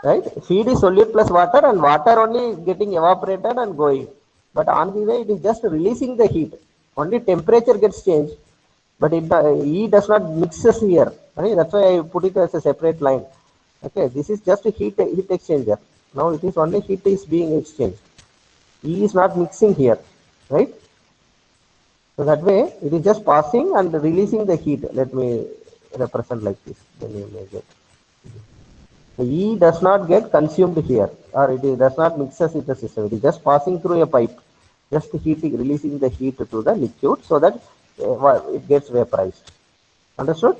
B: Right? Feed is solute plus water and water only getting evaporated and going. But on the way, it is just releasing the heat. Only temperature gets changed, but E does not mixes here. Right? That's why I put it as a separate line. Okay, this is just a heat exchanger. Now it is only heat is being exchanged. E is not mixing here, right? So that way it is just passing and releasing the heat. Let me represent like this. Then you may get. So E does not get consumed here, or does not mixes with the system. It is just passing through a pipe, just heating, releasing the heat to the liquid so that it gets vaporized. Understood?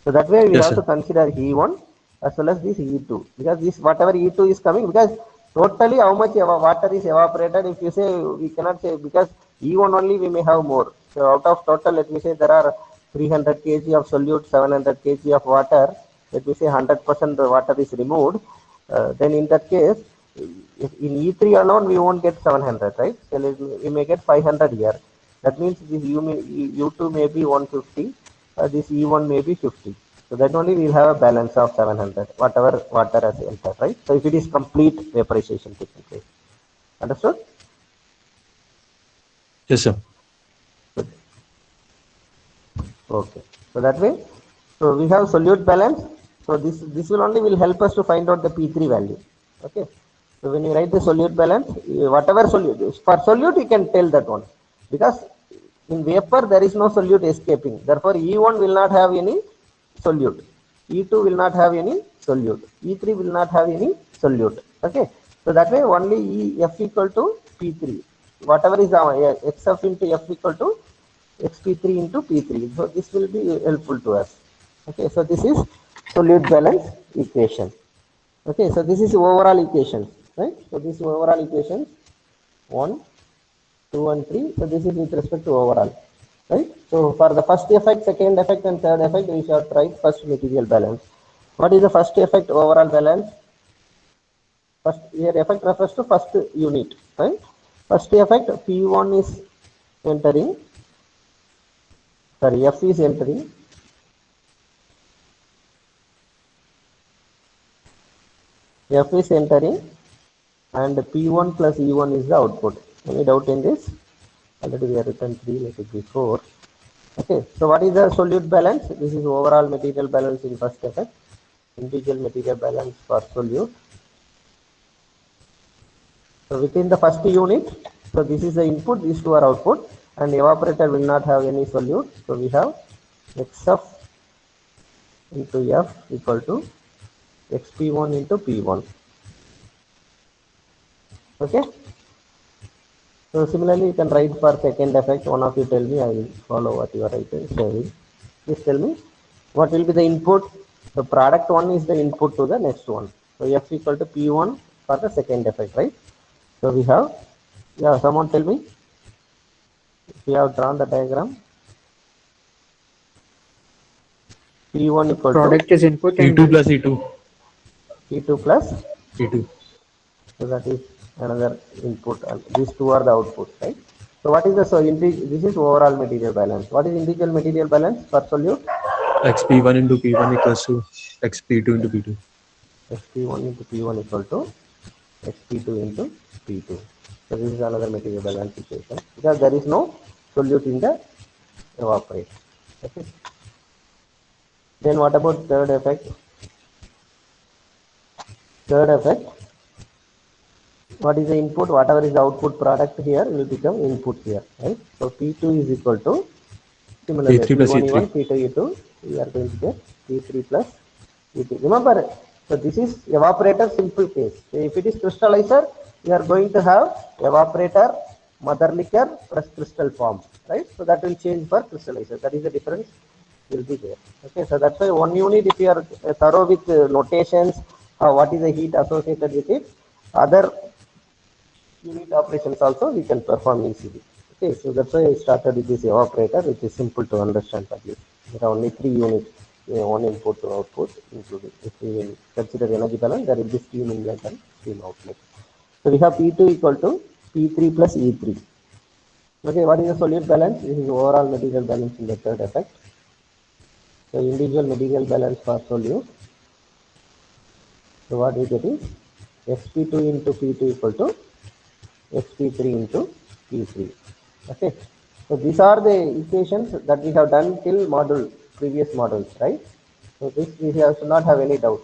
B: So that way we
E: Yes,
B: have to
E: sir.
B: consider E1 as well as this E2, because this whatever E2 is coming, because totally how much water is evaporated, if you say, we cannot say, because E1 only we may have more. So out of total, let me say there are 300 kg of solute, 700 kg of water, let me say 100% the water is removed, then in that case, if in E3 alone we won't get 700, right? So we may get 500 here. That means this U2 may be 150, this E1 may be 50. So that only we'll have a balance of 700, whatever water has entered, right? So if it is complete vaporization taking place. Understood?
E: Yes, sir.
B: Okay. So that way, so we have solute balance. So this will only will help us to find out the P3 value. Okay. So when you write the solute balance, whatever solute is, for solute you can tell that one, because in vapor there is no solute escaping. Therefore E1 will not have any solute. E2 will not have any solute. E3 will not have any solute. Okay. So that way only F equal to P3. Whatever is XF into F equal to xp3 into p3. So this will be helpful to us. Okay, so this is solute balance equation. Okay, so this is overall equation, right? So this is overall equation 1, 2 and 3. So this is with respect to overall, right? So for the first effect, second effect and third effect, we shall write first material balance. What is the first effect overall balance? First here effect refers to first unit, right? First effect P1 is entering, sorry, F is entering, F is entering, and P1 plus E1 is the output. Any doubt in this? Already we have written 3, let it be 4. Okay, so what is the solute balance? This is overall material balance in first effect, individual material balance for solute. So within the first unit, so this is the input, these two are output, and evaporator will not have any solute. So we have XF into F equal to XP1 into P1. Okay. So similarly, you can write for second effect. One of you tell me, I will follow what you are writing. Please tell me what will be the input. The product one is the input to the next one. So F equal to P1 for the second effect, right? So we have, yeah, someone tell me if we have drawn the diagram. P1
C: The
B: equal to
C: product is input and
E: E2 plus E2.
B: P2 plus,
E: E2.
B: so that is another input, and these two are the outputs, right? So what is the, this is overall material balance. What is individual material balance for solute?
E: XP1 into P1 equals to XP2 into P2.
B: xp1 into p1 equal to xp2 into p2. So this is another material balance equation, because there is no solute in the evaporate. Okay. Then what about third effect? Third effect, what is the input? Whatever is the output product here will become input here, right? So P2 is equal to, similarly
E: P3 plus
B: P1 E1,
E: E3.
B: P2 E2, we are going to get P3 plus E2. Remember, so this is evaporator simple case. So if it is crystallizer, we are going to have evaporator, mother liquor plus crystal form, right? So that will change for crystallizer. That is the difference will be there. Okay, so that's why one unit, if you are thorough with notations, what is the heat associated with it, other unit operations also we can perform easily. Okay, so that's why I started with this evaporator, which is simple to understand for you. There are only 3 units, one input to output, including if we consider energy balance, there will be steam inlet and steam outlet. So we have P2 equal to P3 plus E3. Okay, what is the solute balance? This is overall material balance in the third effect. So individual material balance for solute. So what we get is xp2 into p2 equal to xp3 into p3. Okay, So these are the equations that we have done till previous modules, right? So this should not have any doubt.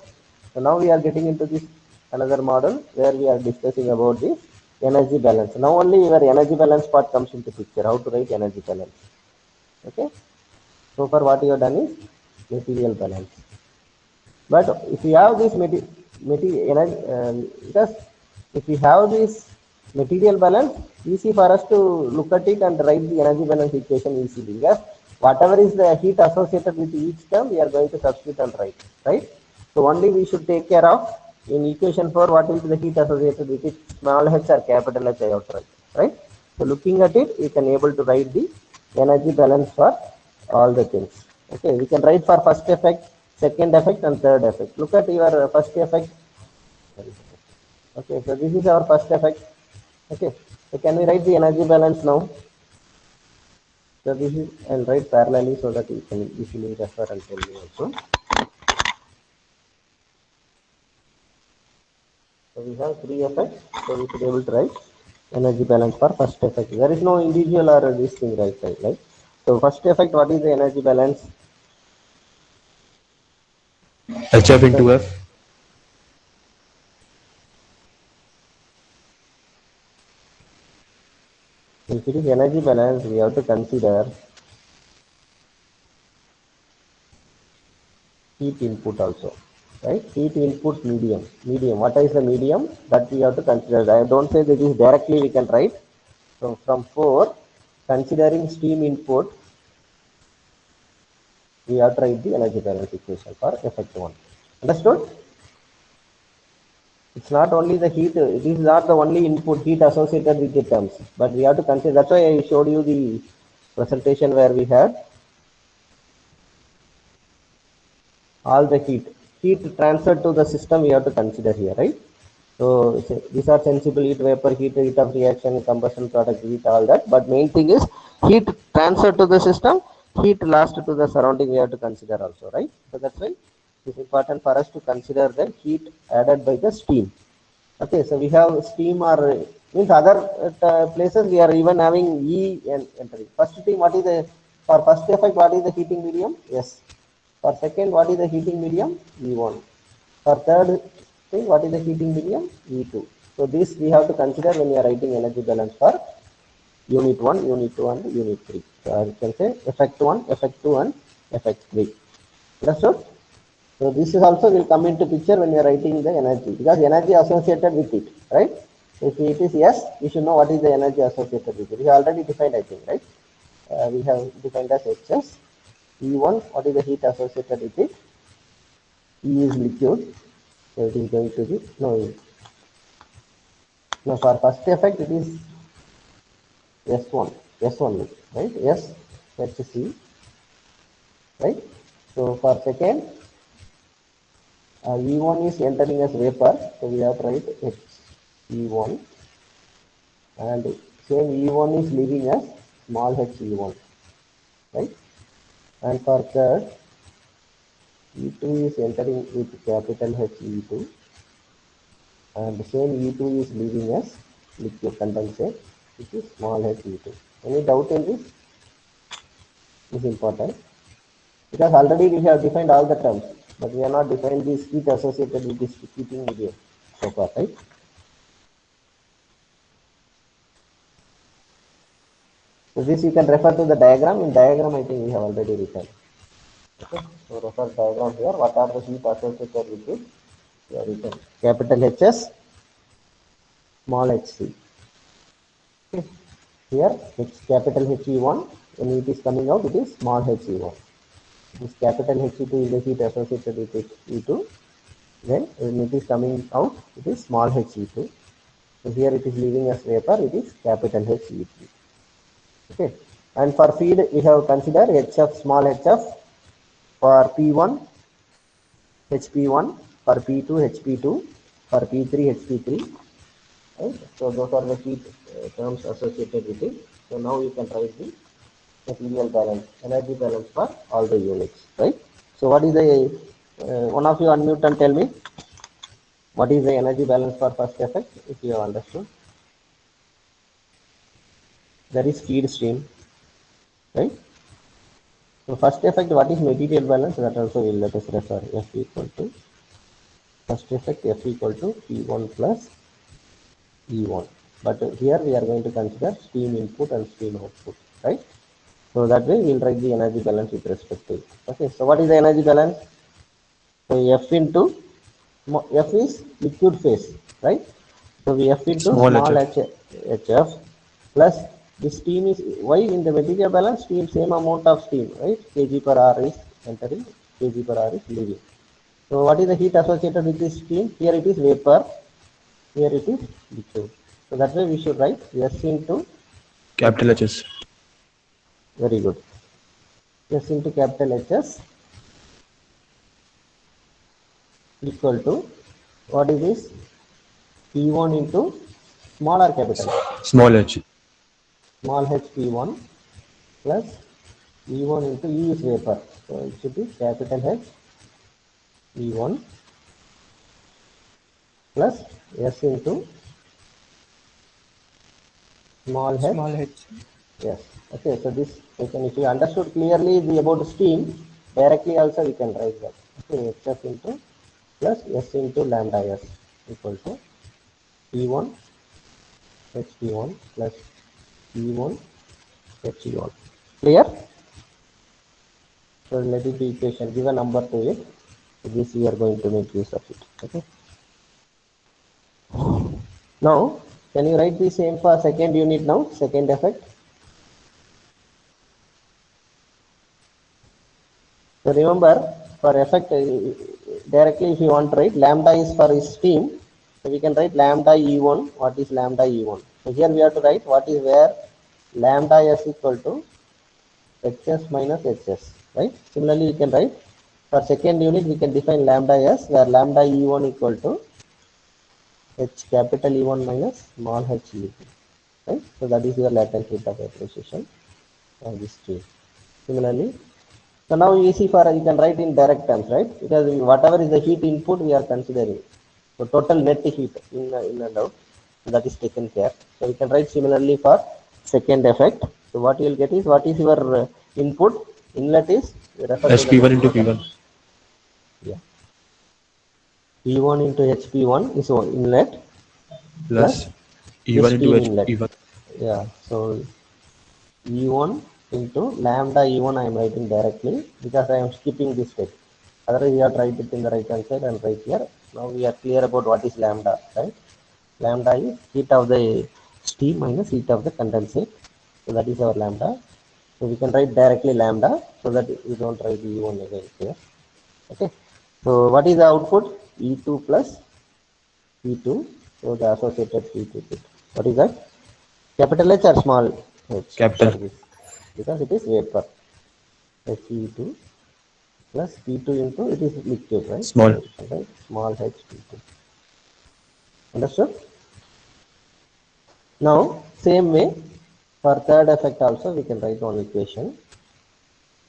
B: So now we are getting into this another model where we are discussing about this energy balance. Now only your energy balance part comes into picture, how to write energy balance. Okay. So far what you have done is material balance. But if we have this because if we have this material balance, easy for us to look at it and write the energy balance equation easily. Because whatever is the heat associated with each term, we are going to substitute and write, right? So only we should take care of in equation 4 what is the heat associated with it, small h or capital H I have to write, right? So looking at it, we can able to write the energy balance for all the things. Okay, we can write for first effect, second effect and third effect. Look at your first effect. Okay, so this is our first effect. Okay, so can we write the energy balance now? So this is, I'll write parallelly so that you can easily refer and tell me also. So we have three effects, so we should be able to write energy balance for first effect. There is no individual or this thing right side, right? So first effect, what is the energy balance?
E: HF into F.
B: If it is energy balance, we have to consider heat input also, right? Heat input medium. What is the medium that we have to consider? I don't say that is directly we can write. So from 4, considering steam input, we have to write the energy balance equation for effect 1. Understood? It's not only the heat, it is not the only input heat associated with the terms, but we have to consider. That's why I showed you the presentation where we had all the heat transferred to the system we have to consider here, right? So these are sensible heat, vapor heat, heat of reaction, combustion product heat, all that, but main thing is heat transferred to the system, heat lost to the surrounding we have to consider also, right? So that's why it's important for us to consider the heat added by the steam. Okay, so we have steam or means other places we are even having E and entering. First thing, what is the, for first effect, what is the heating medium? Yes. For second, what is the heating medium? E1. For third thing, what is the heating medium? E2. So this we have to consider when you are writing energy balance for unit 1, unit 2 and unit 3. So I can say effect 1, effect 2 and effect 3. Understood? So this is also will come into picture when you are writing the energy, because energy associated with it, right? If it is yes, we should know what is the energy associated with it. We have already defined, I think, right? We have defined as Hs. E1, what is the heat associated with it? E is liquid, so it is going to be no, for first effect it is S1, S1, right? S HC, right? So for second, E1 is entering as vapor, so we have to write HE1, and same E1 is leaving as small HE1, right? And for third, E2 is entering with capital HE2, and the same E2 is leaving as liquid condensate, which is small HE2. Any doubt in this? This is important, because already we have defined all the terms, but we have not defined this heat associated with this heating medium so far, right? So this you can refer to the diagram. In diagram, I think we have already written. Okay, so refer diagram here. What are the heat associated with it? We have written capital Hs, small hc. Okay. Here it's capital He1. When it is coming out, it is small he1. This capital He2 is the heat associated with it, E2. Then when it is coming out, it is small he2. So here it is leaving as vapor, it is capital He3. Okay. And for feed, we have considered HF, small hf, for P1, HP1, for P2, HP2, for P3, HP3. Right? So those are the heat terms associated with it. So now you can write the material balance, energy balance for all the units, right? So what is the, one of you unmute and tell me, what is the energy balance for first effect, if you have understood? There is feed stream. right? So first effect, what is material balance? That also will let us refer. F equal to first effect, F equal to P1 plus E1. But here we are going to consider steam input and steam output, right? So that way we will write the energy balance with respect to it. Okay, so what is the energy balance? So F into F is liquid phase, right? So we F into
E: Small
B: small
E: HF.
B: HF plus the steam is why in the material balance steam same amount of steam, right? Kg per hour is entering, kg per hour is leaving. So what is the heat associated with this steam? Here it is vapor, here it is liquid. So that way we should write S into
E: Capital HS.
B: very good. S into capital HS equal to what is this? P1 into small or capital?
E: Small H.
B: Small h P1 plus E1 into E is vapor. So it should be capital H E1 plus S into small h.
C: Small h.
B: Yes. Okay. So this we can, if you understood clearly the about steam, directly also we can write that. Okay. HF into plus S into lambda S equal to E1 H1 plus E1 H1. Clear? So let it be equation. Give a number to it. So this we are going to make use of it. Okay. Now, can you write the same for second unit now? Second effect. So remember, for effect, directly if you want to write, lambda is for steam. So we can write lambda E1. What is lambda E1? So here we have to write what is where lambda S equal to HS minus HS. Right? Similarly, we can write for second unit, we can define lambda S where lambda E1 equal to H capital E1 minus small h E2. Right? So that is your latent heat of appreciation of this stream. Similarly, so now you see for you can write in direct terms, right? Because whatever is the heat input we are considering. So total net heat in and out, that is taken care. So we can write similarly for second effect. So what you will get is what is your input, inlet is refer to the
E: SP1 into
B: material
E: P1
B: balance. Yeah. P1 into HP1 is inlet plus
E: plus
B: this
E: E1 into
B: steam
E: H
B: inlet.
E: E1
B: Yeah. So E1 into lambda E1 I am writing directly because I am skipping this step. Otherwise, you have to write it in the right hand side and right here. Now we are clear about what is lambda, right? Lambda is heat of the steam minus heat of the condensate. So that is our lambda. So we can write directly lambda so that we don't write E1 again here. Okay. So what is the output? E2 plus E2. So the associated heat with it. What is that? Capital H or small h for
E: capital
B: this? Because it is vapor. He2 plus P2 into it is liquid, right?
E: small.
B: So we can write small h P2. Understood? Now, same way for third effect also we can write one equation.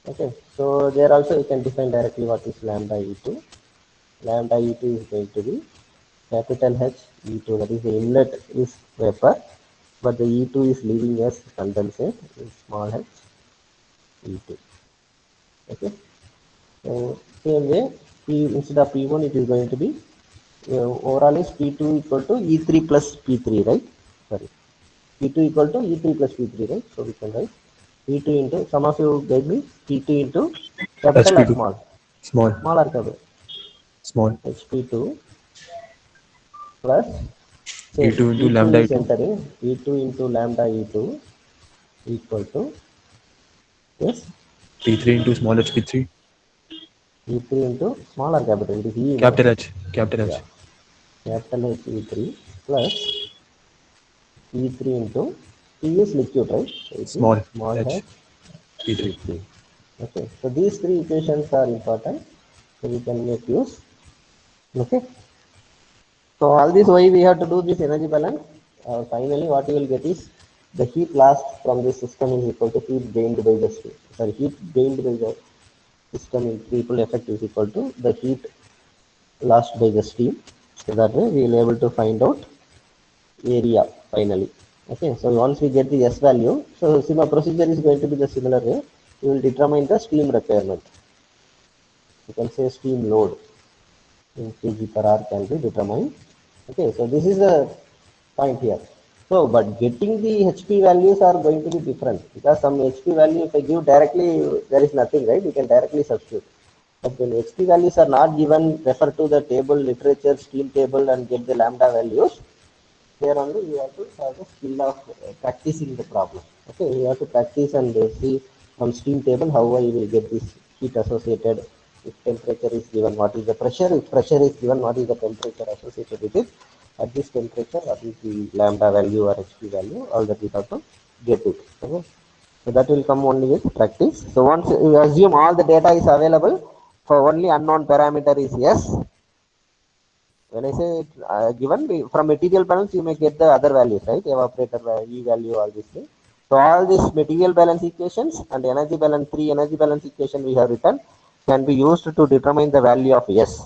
B: Okay, so there also we can define directly what is lambda E2. Lambda E2 is going to be capital H E2, that is the inlet is vapor, but the E2 is leaving as condensate in small h E2. Okay, so same way P instead of P1 it is going to be overall is P2 equal to E3 plus P3, right? Sorry, P2 equal to E3 plus P3, right? So we can write P2 into, some of you gave me P2 into capital or
E: HP2
B: small?
E: small
B: Small or capital?
E: small
B: HP2 plus, same,
E: E2 into
B: E2
E: lambda
B: is
E: E2
B: entering, E2 into lambda E2 equal to, yes,
E: P3 into small h P3
B: E3 into small or capital? It is E, no?
E: capital
B: Yeah,
E: H
B: capital H E3 plus E3 into P is liquid, right? So it is
E: small
B: small
E: h
B: h
E: P3
B: E3. Okay, so these three equations are important, so we can make use. Okay, so all this why we have to do this energy balance. Finally, what you will get is the heat lost from the system is equal to heat gained by the steam. Sorry, heat gained by the system in triple effect is equal to the heat lost by the steam. So that way we will able to find out area finally. Okay, so once we get the S value, so similar procedure is going to be the similar way. We will determine the steam requirement. You can say steam load in kg per hour can be determined. Okay, so this is the point here. So, but getting the HP values are going to be different because some HP value if I give directly, there is nothing, right? You can directly substitute. But when HP values are not given, refer to the table, literature, steam table and get the lambda values. There only you have to have the skill of practicing the problem. Okay, you have to practice and see from steam table how I will get this heat associated. If temperature is given, what is the pressure? If pressure is given, what is the temperature associated with it? At this temperature, what is the lambda value or HP value? All that we have to get it. Okay, so that will come only with practice. So once you assume all the data is available, for only unknown parameter is yes. When I say given from material balance, you may get the other values, right? Evaporator E value, all these things. So all these material balance equations and energy balance, three energy balance equation we have written can be used to determine the value of S.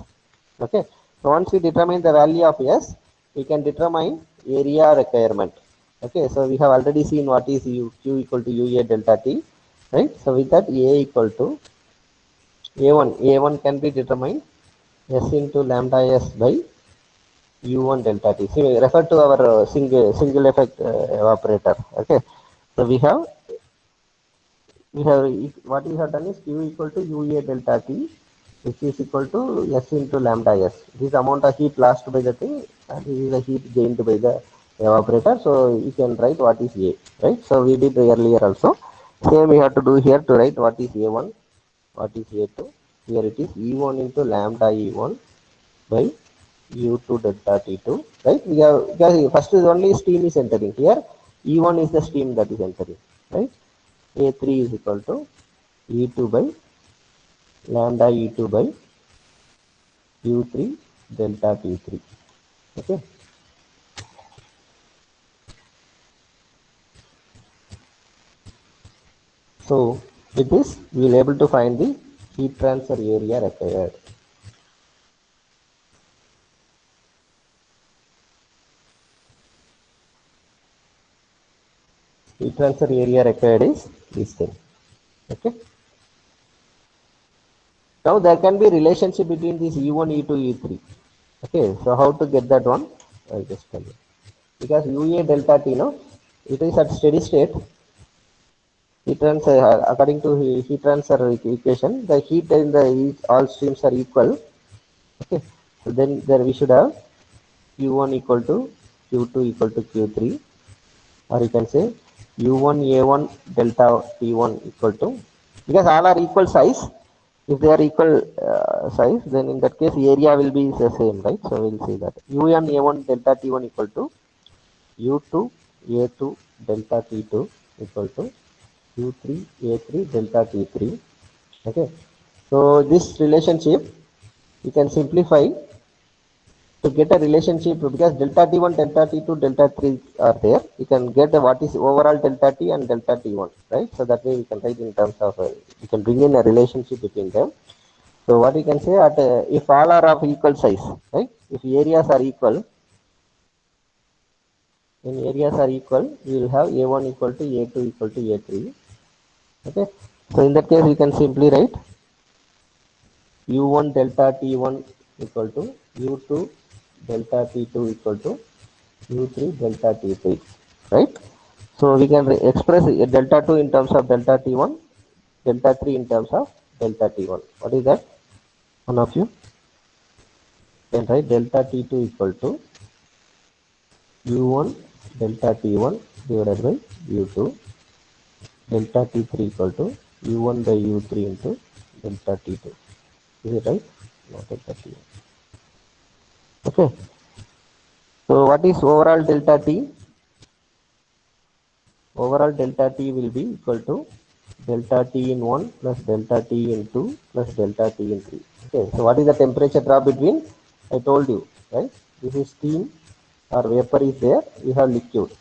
B: Okay. So once we determine the value of S, we can determine area requirement. Okay. So we have already seen what is U, Q equal to UA delta T, right? So with that A equal to A1, A1 can be determined S into lambda S by U1 delta T. See, we refer to our single effect evaporator. Okay. So we have what we have done is Q equal to UA delta T, which is equal to S into lambda S. This amount of heat lost by the thing, and this is the heat gained by the evaporator. So you can write what is A, right? So we did earlier also. Same we have to do here to write what is A1, what is A2. Here it is E1 into lambda E1 by U2 delta T2, right? We have, because first is only steam is entering here. E1 is the steam that is entering, right? A3 is equal to E2 by lambda E2 by U3 delta T3. Okay. So with this, we will able to find the heat transfer area required. Heat transfer area required is this thing. Okay. Now there can be relationship between this E1, E2, E3. Okay, so how to get that one? I'll just tell you. Because UA delta T, no, it is at steady state. Heat transfer, according to heat transfer equation, the heat in the all streams are equal. Okay, so then there we should have Q1 equal to Q2 equal to Q3, or you can say U1 A1 delta T1 equal to, because all are equal size. If they are equal size, then in that case area will be the same, right? So we'll see that U1 A1 delta T1 equal to U2 A2 delta T2 equal to U3 A3 delta T3. Okay, so this relationship you can simplify to get a relationship, because delta T1, delta T2, delta 3 are there. You can get the what is overall delta T and delta T1, right? So that way we can write in terms of you can bring in a relationship between them. So what you can say at if all are of equal size, right? If areas are equal, when areas are equal, we will have A1 equal to A2 equal to A3. Okay. So in that case, you can simply write U1 delta T1 equal to U2 delta T2 equal to U3 delta T3, right? So we can express delta 2 in terms of delta T1, delta 3 in terms of delta T1. What is that? One of you can write delta T2 equal to U1 delta T1 divided by U2, delta T3 equal to U1 by U3 into delta T2. Is it right? Not delta T1. Okay. So what is overall delta T? Overall delta T will be equal to delta T in 1 plus delta T in 2 plus delta T in 3. Okay. So what is the temperature drop between? I told you, right? This is steam or vapor is there. We have liquid.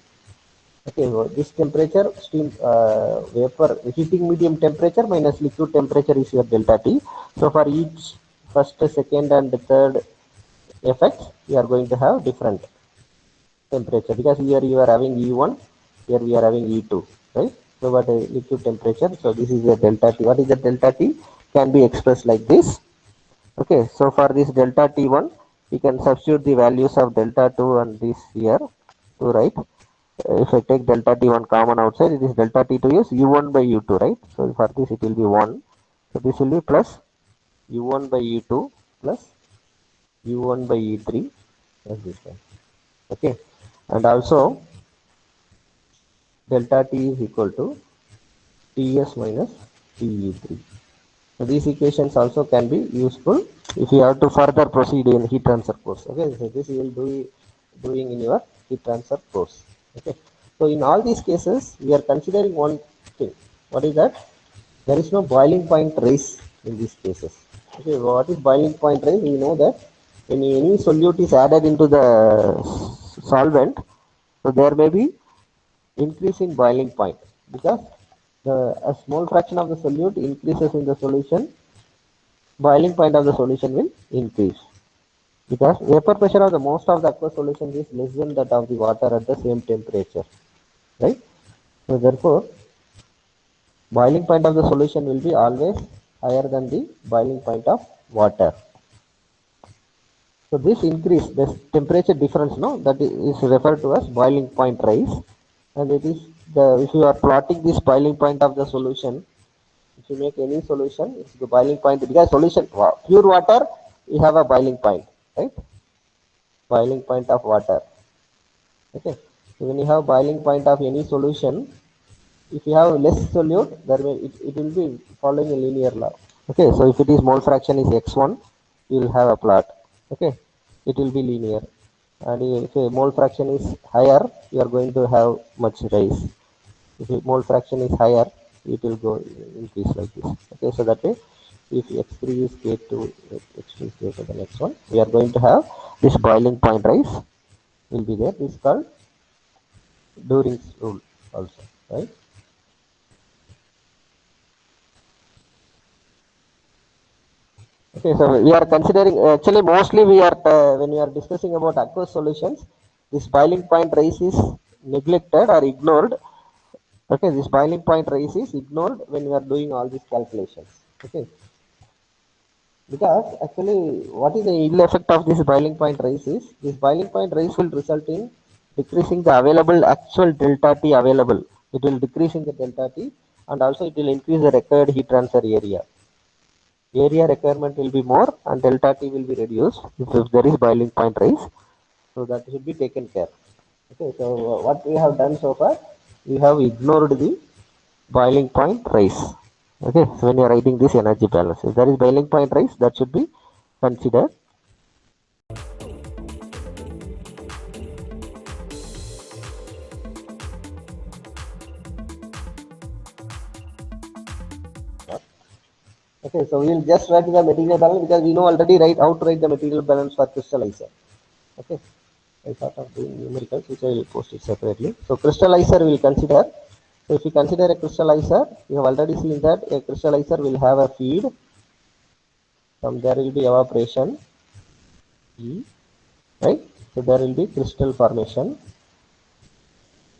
B: Okay. So this temperature, steam, vapor, heating medium temperature minus liquid temperature is your delta T. So for each first, second and third effects, you are going to have different temperature, because here you are having E1 Here we are having E2, right? So what is liquid temperature? So this is the delta T. What is the delta T? Can be expressed like this. Okay, so for this delta T1, we can substitute the values of delta 2 and this here to write. If I take delta T1 common outside, it is delta T2 is U1 by U2, right? So for this it will be 1. So this will be plus U1 by U2 plus U1 by E3 plus this one. Okay, and also delta T is equal to Ts minus Te3. So these equations also can be useful if you have to further proceed in heat transfer course. Okay, so this you will do doing in your heat transfer course. Okay, so in all these cases, we are considering one thing. What is that? There is no boiling point rise in these cases. Okay, what is boiling point rise? We know that when any solute is added into the solvent, so there may be increase in boiling point because a small fraction of the solute increases in the solution, boiling point of the solution will increase because vapor pressure of the most of the aqueous solution is less than that of the water at the same temperature, right? So therefore, boiling point of the solution will be always higher than the boiling point of water. So this increase, this temperature difference, no, that is referred to as boiling point rise, and it is the if you are plotting this boiling point of the solution, if you make any solution, it's the boiling point because solution pure water, you have a boiling point, right? Boiling point of water. Okay. So when you have boiling point of any solution, if you have less solute, it will be following a linear law. Okay. So if it is mole fraction is x1, you will have a plot. Okay. It will be linear. And if a mole fraction is higher, you are going to have much rise. If a mole fraction is higher, it will go increase like this. Okay. So that way, if x3 is k2, x2 is greater than x1, we are going to have this boiling point rise will be there. This is called During's rule also, right? Okay, so we are considering actually mostly we are when we are discussing about aqueous solutions, this boiling point rise is neglected or ignored. Okay, this boiling point rise is ignored when we are doing all these calculations. Okay, because actually what is the ill effect of this boiling point rise is this boiling point rise will result in decreasing the available actual delta T available. It will decrease in the delta T and also it will increase the required heat transfer area. Area requirement will be more and delta T will be reduced if there is boiling point rise. So that should be taken care. Okay, so what we have done so far, we have ignored the boiling point rise. Okay, so when you are writing this energy balance, if there is boiling point rise, that should be considered. Okay, so we will just write the material balance because we know already how to write the material balance for crystallizer. Okay, I thought of doing numericals, which I will post it separately. So crystallizer we will consider. So if you consider a crystallizer, you have already seen that a crystallizer will have a feed. From there will be evaporation, E, right? So there will be crystal formation,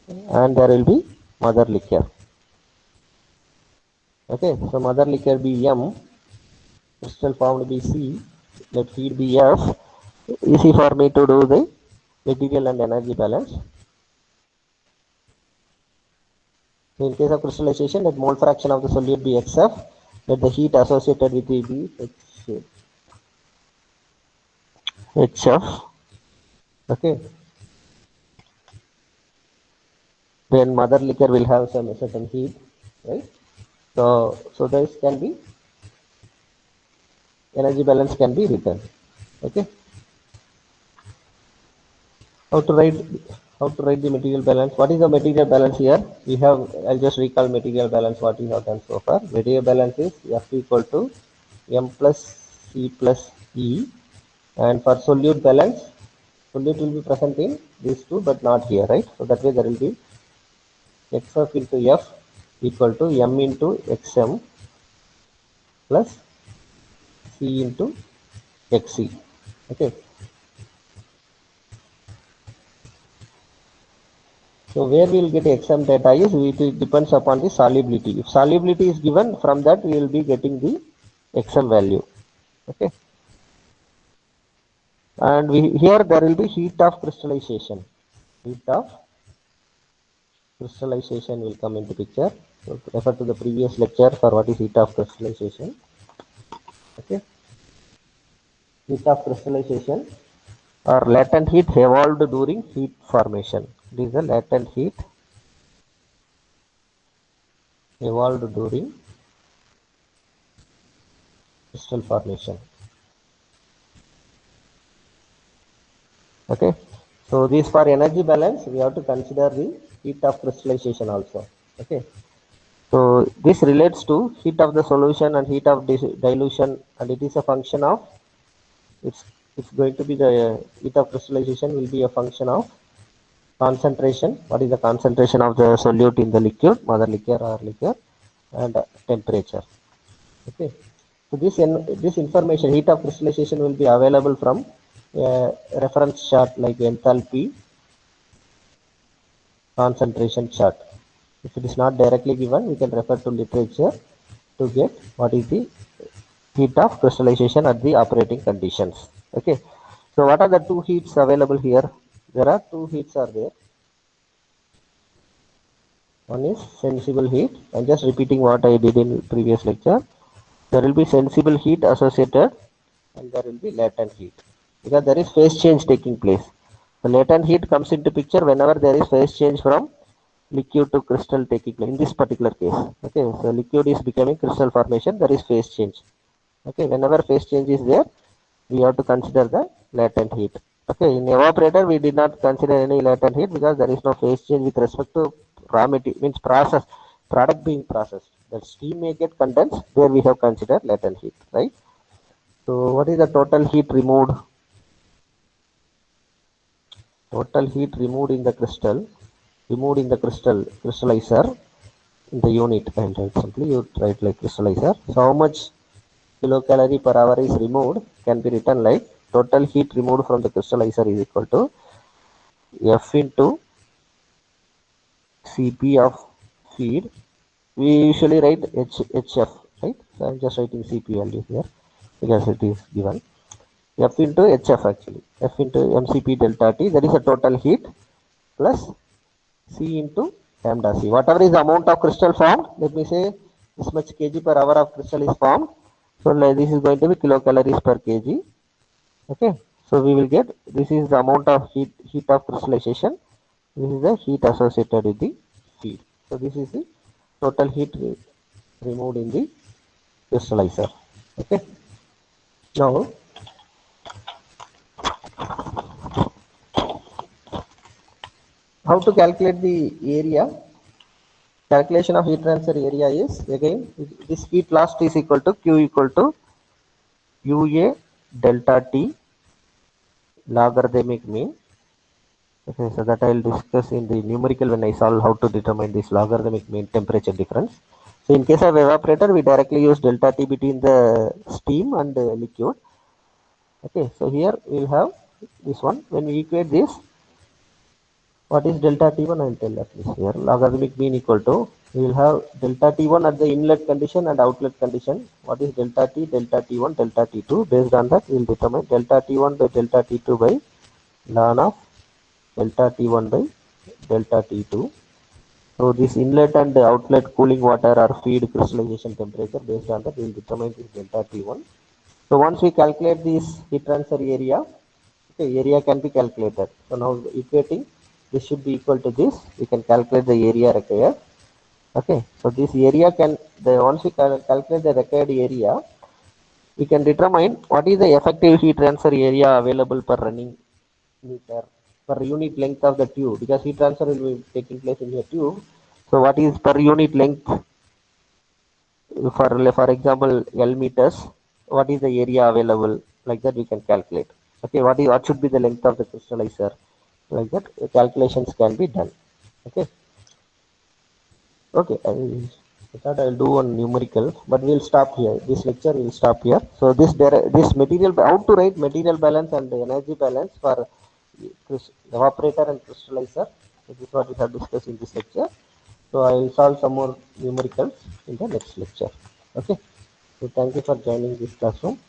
B: and there will be mother liquor. Okay, so mother liquor be M, crystal formed be C, let feed be F. Easy for me to do the material and energy balance. So in case of crystallization, let mole fraction of the solute be XF, let the heat associated with it be HF. Okay. Then mother liquor will have some certain heat, right? So this can be energy balance can be written. Okay. How to write the material balance? What is the material balance here? We have, I'll just recall material balance what we have done so far. Material balance is F equal to M plus C plus E, and for solute balance, solute will be present in these two but not here, right? So that way there will be XF into F equal to M into XM plus C into XC. Okay. So where we will get XM data is it depends upon the solubility. If solubility is given, from that we will be getting the XM value. Okay. And here there will be heat of crystallization. Heat of crystallization will come into picture. So refer to the previous lecture for what is heat of crystallization. Okay. Heat of crystallization or latent heat evolved during heat formation. This is the latent heat evolved during crystal formation. Okay. So this for energy balance, we have to consider the heat of crystallization also. Okay. So this relates to heat of the solution and heat of dilution, and it is a function of it's going to be the heat of crystallization will be a function of concentration. What is the concentration of the solute in the liquid, mother liquor or liquor, and temperature. Okay. So this information, heat of crystallization, will be available from a reference chart like enthalpy concentration chart. If it is not directly given, we can refer to literature to get what is the heat of crystallization at the operating conditions. Okay. So what are the two heats available here? There are two heats are there. One is sensible heat. I'm just repeating what I did in previous lecture. There will be sensible heat associated and there will be latent heat because there is phase change taking place. The latent heat comes into picture whenever there is phase change from liquid to crystal taking place in this particular case. Okay, so liquid is becoming crystal formation, there is phase change. Okay, whenever phase change is there, we have to consider the latent heat. Okay, in evaporator we did not consider any latent heat because there is no phase change with respect to raw material, means process, product being processed. The steam may get condensed, there we have considered latent heat, right? So what is the total heat removed? Total heat removed in the crystal, crystallizer in the unit, and simply you write like crystallizer. So how much kilocalorie per hour is removed can be written like total heat removed from the crystallizer is equal to F into Cp of feed. We usually write HF, right? So I'm just writing Cp value here because it is given. F into HF actually. F into mCp delta T, that is a total heat plus C into lambda C. Whatever is the amount of crystal formed, let me say this much kg per hour of crystal is formed. So like this is going to be kilocalories per kg. Okay. So we will get this is the amount of heat of crystallization. This is the heat associated with the feed. So this is the total heat removed in the crystallizer. Okay. Now how to calculate the area? Calculation of heat transfer area is again this heat loss is equal to Q equal to UA delta T logarithmic mean. Okay, so that I will discuss in the numerical when I solve how to determine this logarithmic mean temperature difference. So in case of evaporator, we directly use delta T between the steam and the liquid. Okay, so here we will have this one. When we equate this, what is delta T1? I will tell at least here. Logarithmic mean equal to, we will have delta T1 at the inlet condition and outlet condition. What is delta T, delta T1, delta T2? Based on that, we will determine delta T1 by delta T2 by ln of delta T1 by delta T2. So this inlet and outlet cooling water or feed crystallization temperature, based on that we will determine this delta T1. So once we calculate this heat transfer area, okay, area can be calculated. So now equating, this should be equal to this. We can calculate the area required. Okay, so this area can, once we calculate the required area, we can determine what is the effective heat transfer area available per running meter per unit length of the tube, because heat transfer will be taking place in a tube. So what is per unit length for example L meters, what is the area available, like that we can calculate. Okay, what should be the length of the crystallizer, like that calculations can be done. Okay. Okay, I thought I'll do one numerical, but we'll stop here. This lecture will stop here. So this material, how to write material balance and energy balance for evaporator and crystallizer. So this is what we have discussed in this lecture. So I will solve some more numericals in the next lecture. Okay. So thank you for joining this classroom.